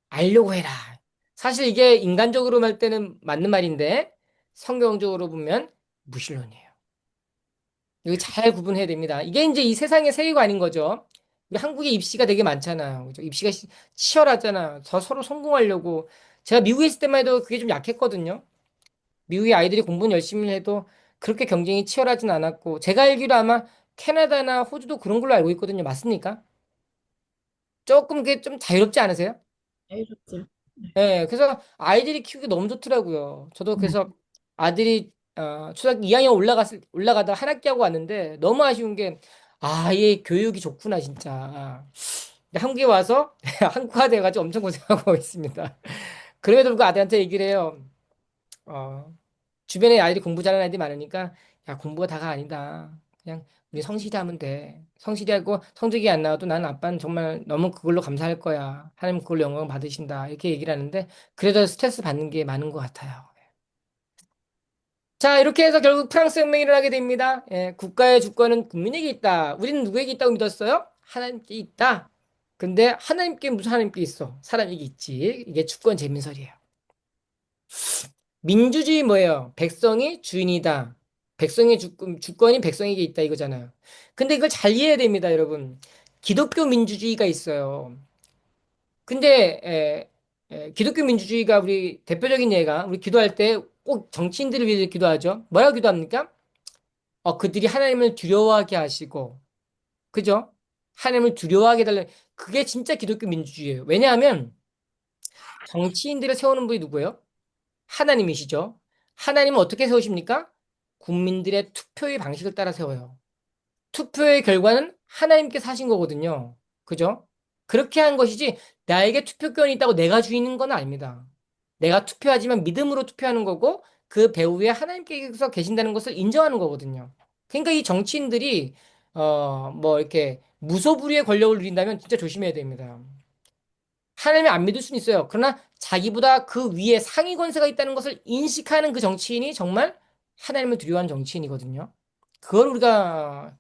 S3: 알려고 해라. 사실 이게 인간적으로 말 때는 맞는 말인데 성경적으로 보면 무신론이에요. 이거 잘 구분해야 됩니다. 이게 이제 이 세상의 세계관인 거죠. 우리 한국에 입시가 되게 많잖아요. 그죠? 입시가 치열하잖아요. 저 서로 성공하려고. 제가 미국에 있을 때만 해도 그게 좀 약했거든요. 미국의 아이들이 공부는 열심히 해도 그렇게 경쟁이 치열하진 않았고, 제가 알기로 아마 캐나다나 호주도 그런 걸로 알고 있거든요. 맞습니까? 조금 그게 좀 자유롭지 않으세요?
S4: 자유롭죠.
S3: 네, 그래서 아이들이 키우기 너무 좋더라고요. 저도
S4: 네.
S3: 그래서 아들이 초등학교 2학년 올라가다 한 학기 하고 왔는데 너무 아쉬운 게 얘 교육이 좋구나 진짜. 근데 한국에 와서 한국화 돼가지고 엄청 고생하고 있습니다. 그럼에도 불구하고 아들한테 얘기를 해요. 어, 주변에 아이들이 공부 잘하는 아이들이 많으니까 야 공부가 다가 아니다. 그냥 우리 성실히 하면 돼. 성실히 하고 성적이 안 나와도 나는 아빠는 정말 너무 그걸로 감사할 거야. 하나님 그걸로 영광 받으신다. 이렇게 얘기를 하는데 그래도 스트레스 받는 게 많은 것 같아요. 자, 이렇게 해서 결국 프랑스 혁명이 일어나게 됩니다. 예, 국가의 주권은 국민에게 있다. 우리는 누구에게 있다고 믿었어요? 하나님께 있다. 근데 하나님께 무슨 하나님께 있어? 사람에게 있지. 이게 주권 재민설이에요. 민주주의 뭐예요? 백성이 주인이다. 백성의 주권이 백성에게 있다 이거잖아요. 근데 이걸 잘 이해해야 됩니다, 여러분. 기독교 민주주의가 있어요. 근데 기독교 민주주의가 우리 대표적인 예가 우리 기도할 때 꼭 정치인들을 위해서 기도하죠. 뭐라고 기도합니까? 그들이 하나님을 두려워하게 하시고, 그죠? 하나님을 두려워하게 달라. 그게 진짜 기독교 민주주의예요. 왜냐하면 정치인들을 세우는 분이 누구예요? 하나님이시죠. 하나님은 어떻게 세우십니까? 국민들의 투표의 방식을 따라 세워요. 투표의 결과는 하나님께서 하신 거거든요. 그죠? 그렇게 한 것이지 나에게 투표권이 있다고 내가 주인인 건 아닙니다. 내가 투표하지만 믿음으로 투표하는 거고 그 배후에 하나님께서 계신다는 것을 인정하는 거거든요. 그러니까 이 정치인들이 뭐 이렇게 무소불위의 권력을 누린다면 진짜 조심해야 됩니다. 하나님을 안 믿을 수는 있어요. 그러나 자기보다 그 위에 상위 권세가 있다는 것을 인식하는 그 정치인이 정말 하나님을 두려워하는 정치인이거든요.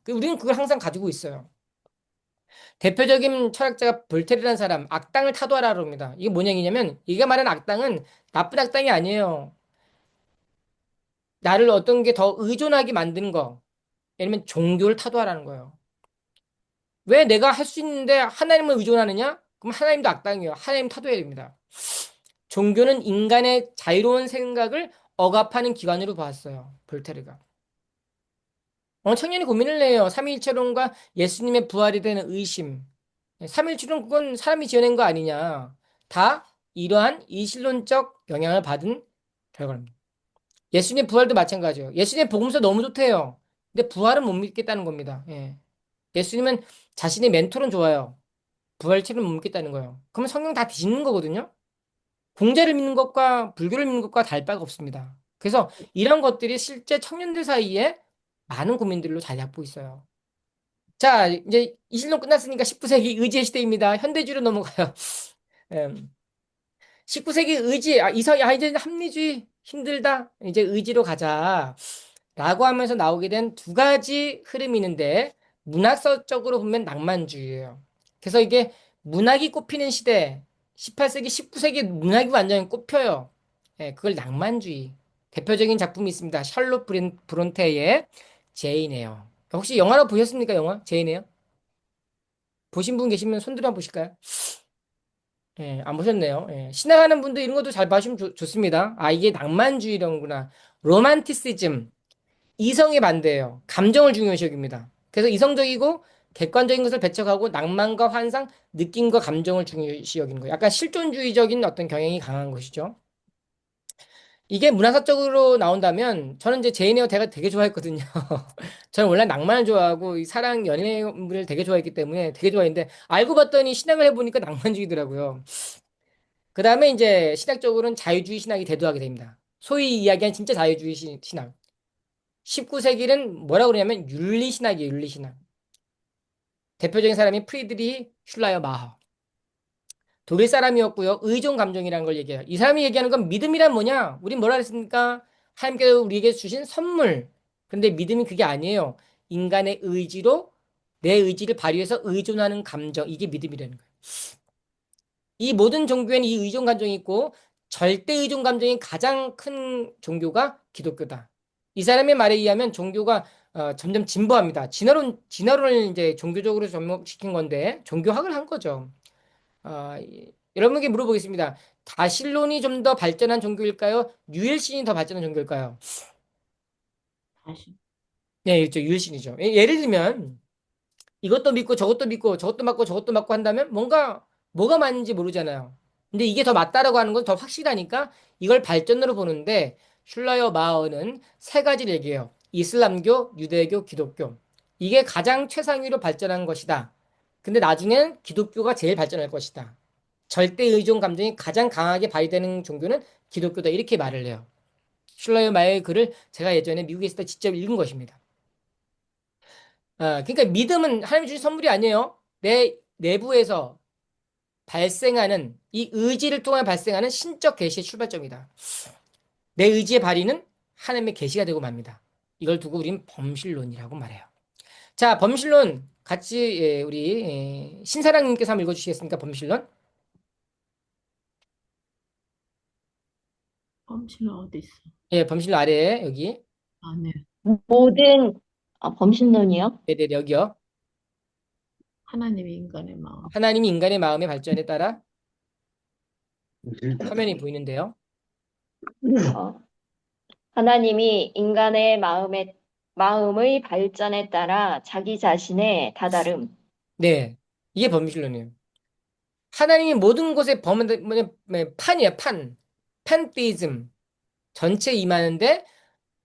S3: 우리는 그걸 항상 가지고 있어요. 대표적인 철학자가 볼테르라는 사람, 악당을 타도하라고 합니다. 이게 뭔 얘기냐면, 이게 말하는 악당은 나쁜 악당이 아니에요. 나를 어떤 게 더 의존하게 만드는 거. 예를 들면 종교를 타도하라는 거예요. 왜 내가 할 수 있는데 하나님을 의존하느냐? 그럼 하나님도 악당이에요. 하나님 타도해야 됩니다. 종교는 인간의 자유로운 생각을 억압하는 기관으로 봤어요. 볼테르가. 청년이 고민을 해요. 삼위일체론과 예수님의 부활에 대한 의심. 삼위일체론 그건 사람이 지어낸 거 아니냐. 다 이러한 이신론적 영향을 받은 결과입니다. 예수님의 부활도 마찬가지예요. 예수님의 복음서 너무 좋대요. 근데 부활은 못 믿겠다는 겁니다. 예. 예수님은 자신의 멘토는 좋아요. 부활체는 못 믿겠다는 거예요. 그러면 성경 다 뒤집는 거거든요. 공자를 믿는 것과 불교를 믿는 것과 다를 바가 없습니다. 그래서 이런 것들이 실제 청년들 사이에 많은 고민들로 자리 잡고 있어요. 자, 이제 20년 끝났으니까 19세기 의지의 시대입니다. 현대주의로 넘어가요. 19세기 의지, 이제 합리주의 힘들다. 이제 의지로 가자. 라고 하면서 나오게 된 두 가지 흐름이 있는데, 문학서적으로 보면 낭만주의예요. 그래서 이게 문학이 꽃피는 시대, 18세기, 19세기 문학이 완전히 꽃펴요. 예, 그걸 낭만주의. 대표적인 작품이 있습니다. 샬롯 브론테의 제인 에어. 혹시 영화로 보셨습니까? 영화? 제인 에어? 보신 분 계시면 손 들어 보실까요? 예, 안 보셨네요. 예, 신앙하는 분들 이런 것도 잘 봐주시면 좋습니다. 아, 이게 낭만주의라는구나. 로만티시즘. 이성의 반대예요. 감정을 중요시 여깁니다. 그래서 이성적이고 객관적인 것을 배척하고 낭만과 환상, 느낌과 감정을 중요시 여기는 거예요. 약간 실존주의적인 어떤 경향이 강한 것이죠. 이게 문화사적으로 나온다면 저는 이제 제인 에어 대가 되게 좋아했거든요. 저는 원래 낭만을 좋아하고 이 사랑 연애물을 되게 좋아했기 때문에 되게 좋아했는데 알고 봤더니 신앙을 해보니까 낭만주의더라고요. 그 다음에 이제 신학적으로는 자유주의 신학이 대두하게 됩니다. 소위 이야기한 진짜 자유주의 신학. 19세기는 뭐라고 그러냐면 윤리신학이에요, 윤리신학. 대표적인 사람이 프리드리히 슐라이어 마허. 독일 사람이었고요. 의존 감정이라는 걸 얘기해요. 이 사람이 얘기하는 건 믿음이란 뭐냐? 우린 뭐라 그랬습니까? 하나님께서 우리에게 주신 선물. 근데 믿음이 그게 아니에요. 인간의 의지로 내 의지를 발휘해서 의존하는 감정. 이게 믿음이라는 거예요. 이 모든 종교에는 이 의존 감정이 있고 절대 의존 감정이 가장 큰 종교가 기독교다. 이 사람의 말에 의하면 종교가 점점 진보합니다. 진화론을 이제 종교적으로 접목시킨 건데 종교학을 한 거죠. 여러분에게 물어보겠습니다. 다신론이 좀 더 발전한 종교일까요? 유일신이 더 발전한 종교일까요?
S4: 다시.
S3: 네, 그렇죠. 유일신이죠. 예를 들면 이것도 믿고 저것도 믿고 저것도 맞고 저것도 맞고 한다면 뭐가 맞는지 모르잖아요. 근데 이게 더 맞다라고 하는 건 더 확실하니까 이걸 발전으로 보는데 슐라이어 마어는 세 가지를 얘기해요. 이슬람교, 유대교, 기독교. 이게 가장 최상위로 발전한 것이다. 근데 나중엔 기독교가 제일 발전할 것이다. 절대 의존 감정이 가장 강하게 발휘되는 종교는 기독교다. 이렇게 말을 해요. 슐라이어 마어의 글을 제가 예전에 미국에 있을 때 직접 읽은 것입니다. 그러니까 믿음은 하나님이 주신 선물이 아니에요. 내 내부에서 발생하는 이 의지를 통해 발생하는 신적 계시의 출발점이다. 내 의지의 발휘는 하나님의 계시가 되고 맙니다. 이걸 두고 우리는 범실론이라고 말해요. 자, 범실론 같이 우리 신사랑님께서 한번 읽어주시겠습니까? 범실론?
S4: 범실은 어디 있어?
S3: 예, 범실론 아래에 여기.
S4: 아, 네.
S1: 모든 범신론이요?
S3: 네네, 여기요.
S4: 하나님이 인간의 마음.
S3: 하나님이 인간의 마음의 발전에 따라 화면이 보이는데요.
S1: 어, 하나님이 인간의 마음의 발전에 따라 자기 자신의 다다름,
S3: 네, 이게 범실론이에요. 하나님이 모든 것에 판이에요, 판. 판테이즘. 전체 임하는데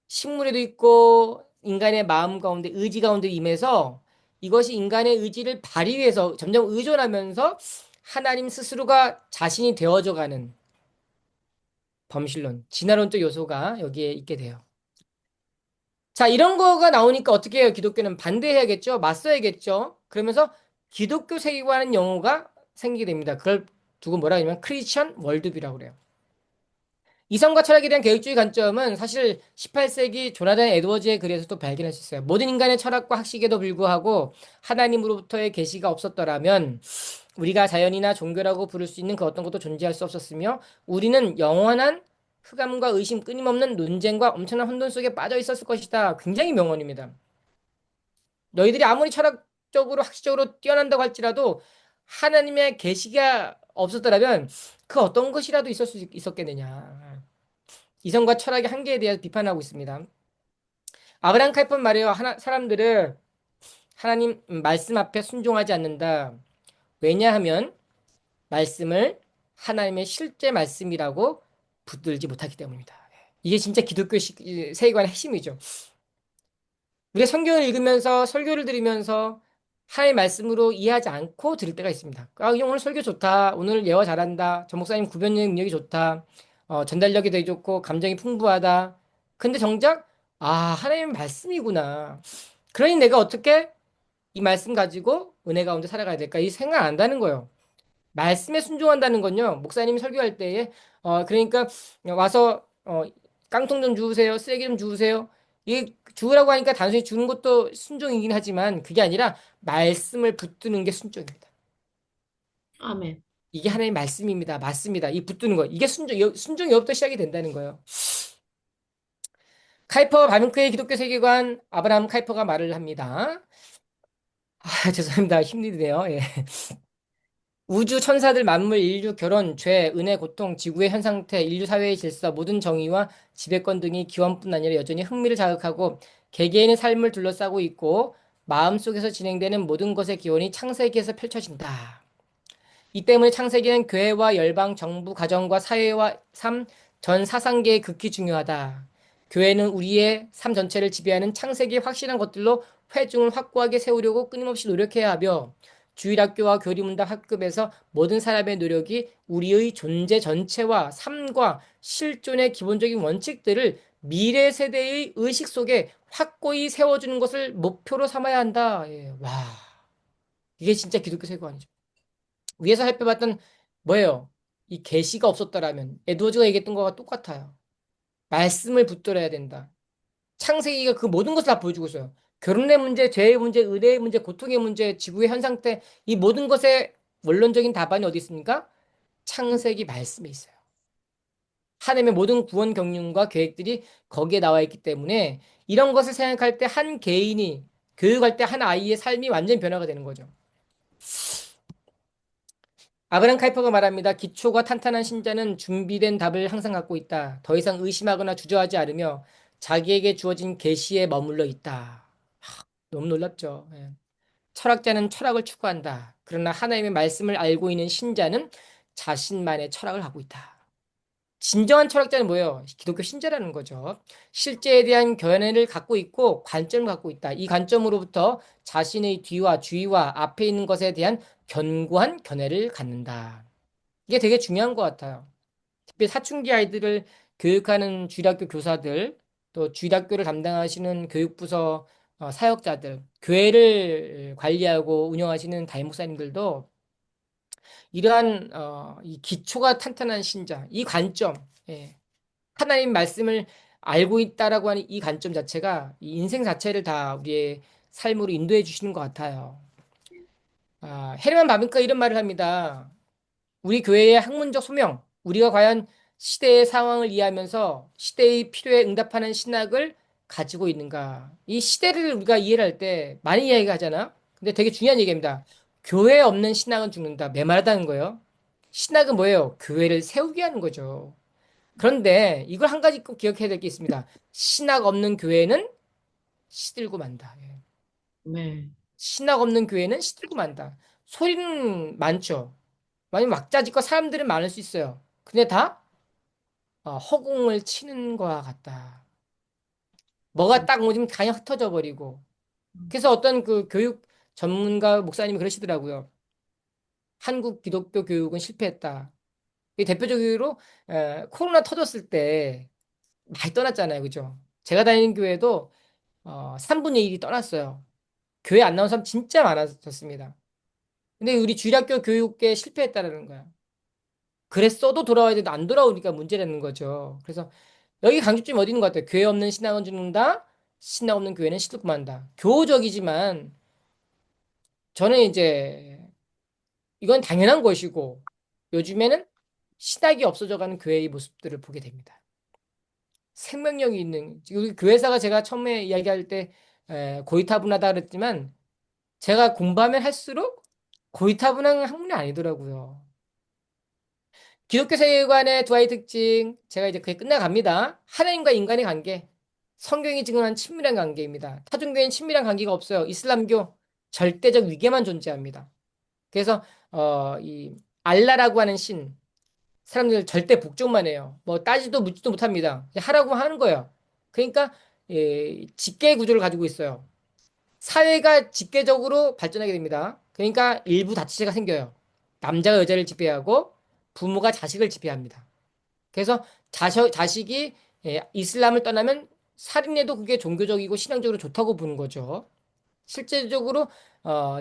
S3: 식물에도 있고 인간의 마음 가운데 의지 가운데 임해서 이것이 인간의 의지를 발휘해서 점점 의존하면서 하나님 스스로가 자신이 되어져 가는 범실론, 진화론적 요소가 여기에 있게 돼요. 자, 이런 거가 나오니까 어떻게 해요? 기독교는 반대해야겠죠? 맞서야겠죠? 그러면서 기독교 세계관은 용어가 생기게 됩니다. 그걸 두고 뭐라 하냐면 크리스천 월드뷰라고 그래요. 이성과 철학에 대한 개혁주의 관점은 사실 18세기 조나단 에드워즈의 글에서도 발견할 수 있어요. 모든 인간의 철학과 학식에도 불구하고 하나님으로부터의 계시가 없었더라면 우리가 자연이나 종교라고 부를 수 있는 그 어떤 것도 존재할 수 없었으며 우리는 영원한 흑암과 의심 끊임없는 논쟁과 엄청난 혼돈 속에 빠져 있었을 것이다. 굉장히 명언입니다. 너희들이 아무리 철학적으로 학식적으로 뛰어난다고 할지라도 하나님의 계시가 없었더라면 그 어떤 것이라도 있었겠느냐. 이성과 철학의 한계에 대해서 비판하고 있습니다. 아브라함 칼픈 말이에요. 사람들은 하나님 말씀 앞에 순종하지 않는다. 왜냐하면 말씀을 하나님의 실제 말씀이라고 붙들지 못하기 때문입니다. 이게 진짜 기독교 세계관의 핵심이죠. 우리가 성경을 읽으면서 설교를 들으면서 하나님의 말씀으로 이해하지 않고 들을 때가 있습니다. 아, 오늘 설교 좋다. 오늘 예화 잘한다. 전 목사님 구변 능력이 좋다. 전달력이 되게 좋고 감정이 풍부하다. 근데 정작 하나님의 말씀이구나. 그러니 내가 어떻게 이 말씀 가지고 은혜 가운데 살아가야 될까? 이 생각 안 한다는 거예요. 말씀에 순종한다는 건요. 목사님이 설교할 때에 그러니까 와서 깡통 좀 주우세요. 쓰레기 좀 주우세요. 이 주우라고 하니까 단순히 주는 것도 순종이긴 하지만 그게 아니라 말씀을 붙드는 게 순종입니다.
S4: 아멘.
S3: 이게 하나님의 말씀입니다. 맞습니다. 이 붙드는 거. 이게 순종이 없부터 시작이 된다는 거예요. 카이퍼 바빙크의 기독교 세계관 아브라함 카이퍼가 말을 합니다. 죄송합니다. 힘드네요. 예. 우주, 천사들, 만물, 인류, 결혼, 죄, 은혜, 고통, 지구의 현 상태, 인류 사회의 질서, 모든 정의와 지배권 등이 기원뿐 아니라 여전히 흥미를 자극하고 개개인의 삶을 둘러싸고 있고 마음속에서 진행되는 모든 것의 기원이 창세기에서 펼쳐진다. 이 때문에 창세기는 교회와 열방, 정부, 가정과 사회와 삶, 전 사상계에 극히 중요하다. 교회는 우리의 삶 전체를 지배하는 창세기의 확실한 것들로 회중을 확고하게 세우려고 끊임없이 노력해야 하며 주일학교와 교리문답 학급에서 모든 사람의 노력이 우리의 존재 전체와 삶과 실존의 기본적인 원칙들을 미래 세대의 의식 속에 확고히 세워주는 것을 목표로 삼아야 한다. 예, 와, 이게 진짜 기독교 세계관이죠. 위에서 살펴봤던 뭐예요? 이 계시가 없었더라면 에드워즈가 얘기했던 거와 똑같아요. 말씀을 붙들어야 된다. 창세기가 그 모든 것을 다 보여주고 있어요. 결혼의 문제, 죄의 문제, 의뢰의 문제, 고통의 문제, 지구의 현 상태, 이 모든 것의 원론적인 답안이 어디 있습니까? 창세기 말씀에 있어요. 하나님의 모든 구원 경륜과 계획들이 거기에 나와 있기 때문에 이런 것을 생각할 때 한 개인이 교육할 때 한 아이의 삶이 완전히 변화가 되는 거죠. 아브라함 카이퍼가 말합니다. 기초가 탄탄한 신자는 준비된 답을 항상 갖고 있다. 더 이상 의심하거나 주저하지 않으며 자기에게 주어진 계시에 머물러 있다. 너무 놀랍죠. 예. 철학자는 철학을 추구한다. 그러나 하나님의 말씀을 알고 있는 신자는 자신만의 철학을 하고 있다. 진정한 철학자는 뭐예요? 기독교 신자라는 거죠. 실제에 대한 견해를 갖고 있고 관점을 갖고 있다. 이 관점으로부터 자신의 뒤와 주위와 앞에 있는 것에 대한 견고한 견해를 갖는다. 이게 되게 중요한 것 같아요. 특히 사춘기 아이들을 교육하는 주일학교 교사들, 또 주일학교를 담당하시는 교육부서 사역자들, 교회를 관리하고 운영하시는 담임 목사님들도 이러한 이 기초가 탄탄한 신자, 이 관점, 예, 하나님 말씀을 알고 있다라고 하는 이 관점 자체가 이 인생 자체를 다 우리의 삶으로 인도해 주시는 것 같아요. 헤르만 바빙크가 이런 말을 합니다. 우리 교회의 학문적 소명, 우리가 과연 시대의 상황을 이해하면서 시대의 필요에 응답하는 신학을 가지고 있는가? 이 시대를 우리가 이해를 할 때 많이 이야기하잖아. 근데 되게 중요한 얘기입니다. 교회 없는 신학은 죽는다. 메말하다는 거예요. 신학은 뭐예요? 교회를 세우게 하는 거죠. 그런데 이걸 한 가지 꼭 기억해야 될 게 있습니다. 신학 없는 교회는 시들고 만다. 예.
S4: 네.
S3: 신학 없는 교회는 시들고 만다. 소리는 많죠. 많이 왁자지껄 사람들은 많을 수 있어요. 근데 다 허공을 치는 거와 같다. 뭐가 딱 오면 그냥 흩어져 버리고. 그래서 어떤 그 교육 전문가 목사님이 그러시더라고요. 한국 기독교 교육은 실패했다. 이 대표적으로 코로나 터졌을 때 많이 떠났잖아요. 그죠? 제가 다니는 교회도 3분의 1이 떠났어요. 교회 안 나온 사람 진짜 많아졌습니다. 근데 우리 주일학교 교육계 실패했다라는 거야. 그랬어도 돌아와야 되는데 안 돌아오니까 문제라는 거죠. 그래서 여기 강조점이 어디 있는 것 같아요? 교회 없는 신앙은 죽는다. 신앙 없는 교회는 시들고 만다. 교호적이지만 저는 이제 이건 당연한 것이고 요즘에는 신학이 없어져가는 교회의 모습들을 보게 됩니다. 생명력이 있는 여기 교회사가 제가 처음에 이야기할 때 고리타분하다 그랬지만 제가 공부하면 할수록 고리타분한 학문이 아니더라고요. 기독교 세계관의 두 가지 특징, 제가 이제 그게 끝나갑니다. 하나님과 인간의 관계, 성경이 증언한 친밀한 관계입니다. 타종교에는 친밀한 관계가 없어요. 이슬람교 절대적 위계만 존재합니다. 그래서 이 알라라고 하는 신, 사람들 절대 복종만 해요. 뭐 따지도 묻지도 못합니다. 그냥 하라고 하는 거예요. 그러니까 직계 구조를 가지고 있어요. 사회가 직계적으로 발전하게 됩니다. 그러니까 일부 다처제가 생겨요. 남자가 여자를 지배하고 부모가 자식을 지배합니다. 그래서 자식이 이슬람을 떠나면 살인해도 그게 종교적이고 신앙적으로 좋다고 보는 거죠. 실제적으로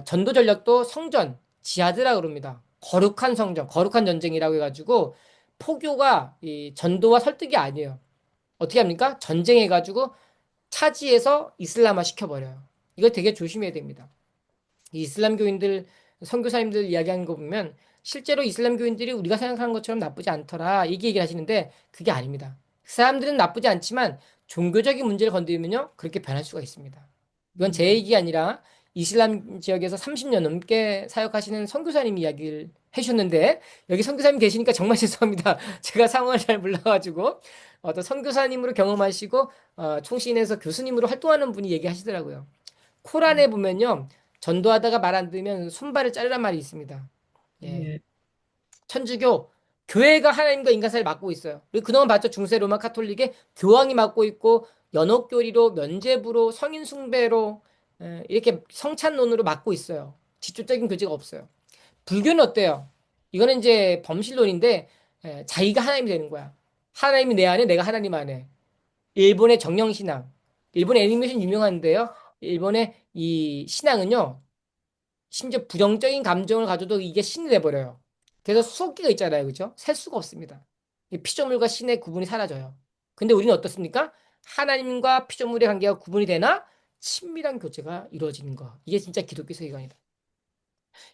S3: 전도 전략도 성전, 지하드라 그럽니다. 거룩한 성전, 거룩한 전쟁이라고 해가지고 포교가 이 전도와 설득이 아니에요. 어떻게 합니까? 전쟁해가지고 차지해서 이슬람화 시켜버려요. 이거 되게 조심해야 됩니다. 이 이슬람교인들, 선교사님들 이야기하는 거 보면 실제로 이슬람교인들이 우리가 생각하는 것처럼 나쁘지 않더라. 이게 얘기를 하시는데 그게 아닙니다. 그 사람들은 나쁘지 않지만 종교적인 문제를 건드리면요. 그렇게 변할 수가 있습니다. 이건 제 얘기가 아니라 이슬람 지역에서 30년 넘게 사역하시는 선교사님 이야기를 해주셨는데 여기 선교사님 계시니까 정말 죄송합니다. 제가 상황을 잘 몰라가지고 어떤 선교사님으로 경험하시고 총신에서 교수님으로 활동하는 분이 얘기하시더라고요. 코란에 보면요. 전도하다가 말 안 들으면 손발을 자르란 말이 있습니다. 예.
S4: 예.
S3: 천주교 교회가 하나님과 인간 사이를 맡고 있어요. 그리고 그동안 봤죠. 중세 로마 카톨릭에 교황이 맡고 있고 연옥교리로 면죄부로 성인 숭배로 이렇게 성찬론으로 맡고 있어요. 직접적인 교제가 없어요. 불교는 어때요? 이거는 이제 범실론인데 자기가 하나님이 되는 거야. 하나님이 내 안에 내가 하나님 안에. 일본의 정령신앙. 일본 애니메이션 유명한데요. 일본의 이 신앙은요. 심지어 부정적인 감정을 가져도 이게 신이 돼버려요. 그래서 수없기가 있잖아요. 그죠? 셀 수가 없습니다. 이 피조물과 신의 구분이 사라져요. 근데 우리는 어떻습니까? 하나님과 피조물의 관계가 구분이 되나 친밀한 교제가 이루어지는 거. 이게 진짜 기독교 세계관이다.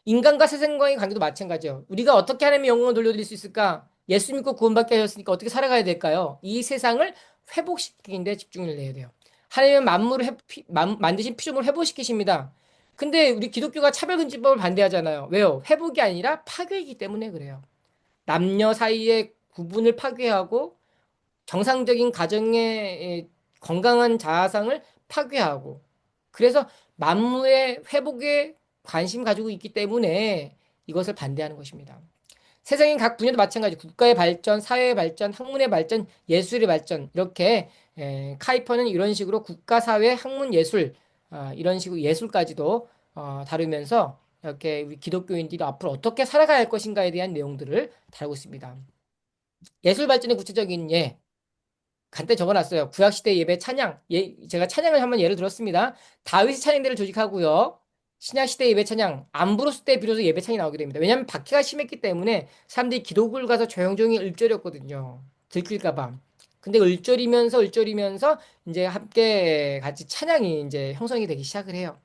S3: 인간과 세상과의 관계도 마찬가지예요. 우리가 어떻게 하나님의 영광을 돌려드릴 수 있을까? 예수 믿고 구원받게 하셨으니까 어떻게 살아가야 될까요? 이 세상을 회복시키는 데 집중을 해야 돼요. 하나님은 만드신 피조물을 회복시키십니다. 근데 우리 기독교가 차별금지법을 반대하잖아요. 왜요? 회복이 아니라 파괴이기 때문에 그래요. 남녀 사이의 구분을 파괴하고 정상적인 가정의 건강한 자아상을 파괴하고 그래서 만물의 회복에 관심 가지고 있기 때문에 이것을 반대하는 것입니다. 세상의 각 분야도 마찬가지. 국가의 발전, 사회의 발전, 학문의 발전, 예술의 발전 이렇게 카이퍼는 이런 식으로 국가, 사회, 학문, 예술 이런 식으로 예술까지도 다루면서 이렇게 우리 기독교인들이 앞으로 어떻게 살아가야 할 것인가에 대한 내용들을 다루고 있습니다. 예술 발전의 구체적인 간단히 적어놨어요. 구약시대 예배 찬양. 제가 찬양을 한번 예를 들었습니다. 다윗이 찬양대를 조직하고요. 신약시대 예배 찬양, 암브로스 때 비로소 예배 찬양이 나오게 됩니다. 왜냐하면 박해가 심했기 때문에 사람들이 기도를 가서 조용조용히 을절이었거든요. 들킬까봐. 근데 을절이면서 이제 함께 같이 찬양이 이제 형성이 되기 시작을 해요.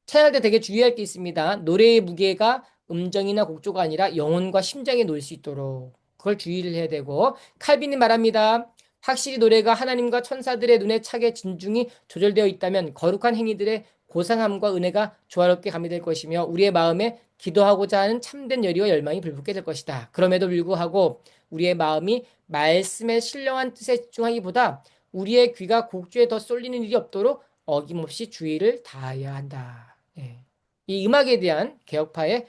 S3: 찬양할 때 되게 주의할 게 있습니다. 노래의 무게가 음정이나 곡조가 아니라 영혼과 심장에 놓일 수 있도록 그걸 주의를 해야 되고 칼빈이 말합니다. 확실히 노래가 하나님과 천사들의 눈에 차게 진중이 조절되어 있다면 거룩한 행위들의 고상함과 은혜가 조화롭게 가미될 것이며 우리의 마음에 기도하고자 하는 참된 열의와 열망이 불붙게 될 것이다. 그럼에도 불구하고 우리의 마음이 말씀의 신령한 뜻에 집중하기보다 우리의 귀가 곡조에 더 쏠리는 일이 없도록 어김없이 주의를 다해야 한다. 이 음악에 대한 개혁파의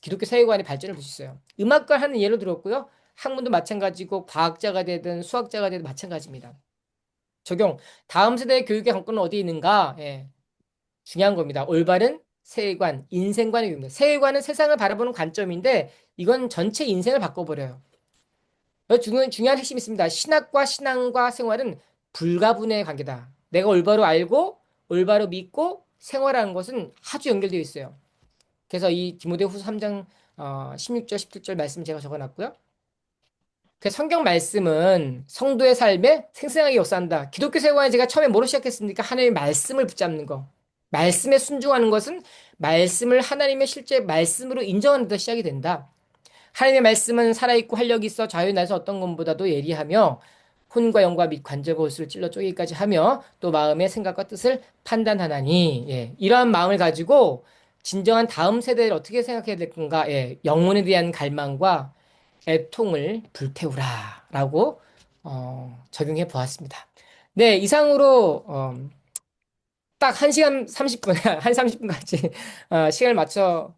S3: 기독교 사회관의 발전을 볼 수 있어요. 음악과 하는 예를 들었고요. 학문도 마찬가지고 과학자가 되든 수학자가 되든 마찬가지입니다. 적용. 다음 세대의 교육의 관건은 어디에 있는가? 중요한 겁니다. 올바른 세계관, 인생관의 교육입니다. 세계관은 세상을 바라보는 관점인데 이건 전체 인생을 바꿔버려요. 중요한 핵심이 있습니다. 신학과 신앙과 생활은 불가분의 관계다. 내가 올바로 알고 올바로 믿고 생활하는 것은 아주 연결되어 있어요. 그래서 이 디모데후서 3장 16절 17절 말씀 제가 적어놨고요. 그 성경 말씀은 성도의 삶에 생생하게 역사한다. 기독교 세계관에 제가 처음에 뭐로 시작했습니까? 하나님의 말씀을 붙잡는 거. 말씀에 순종하는 것은 말씀을 하나님의 실제 말씀으로 인정하는 데 시작이 된다. 하나님의 말씀은 살아있고 활력이 있어 자유의 날에서 어떤 것보다도 예리하며 혼과 영과 및 관절과 골수를 찔러 쪼개기까지 하며 또 마음의 생각과 뜻을 판단하나니 이러한 마음을 가지고 진정한 다음 세대를 어떻게 생각해야 될 건가 영혼에 대한 갈망과 애통을 불태우라 라고 적용해 보았습니다. 네, 이상으로 딱 1시간 30분, 한 30분까지 시간을 맞춰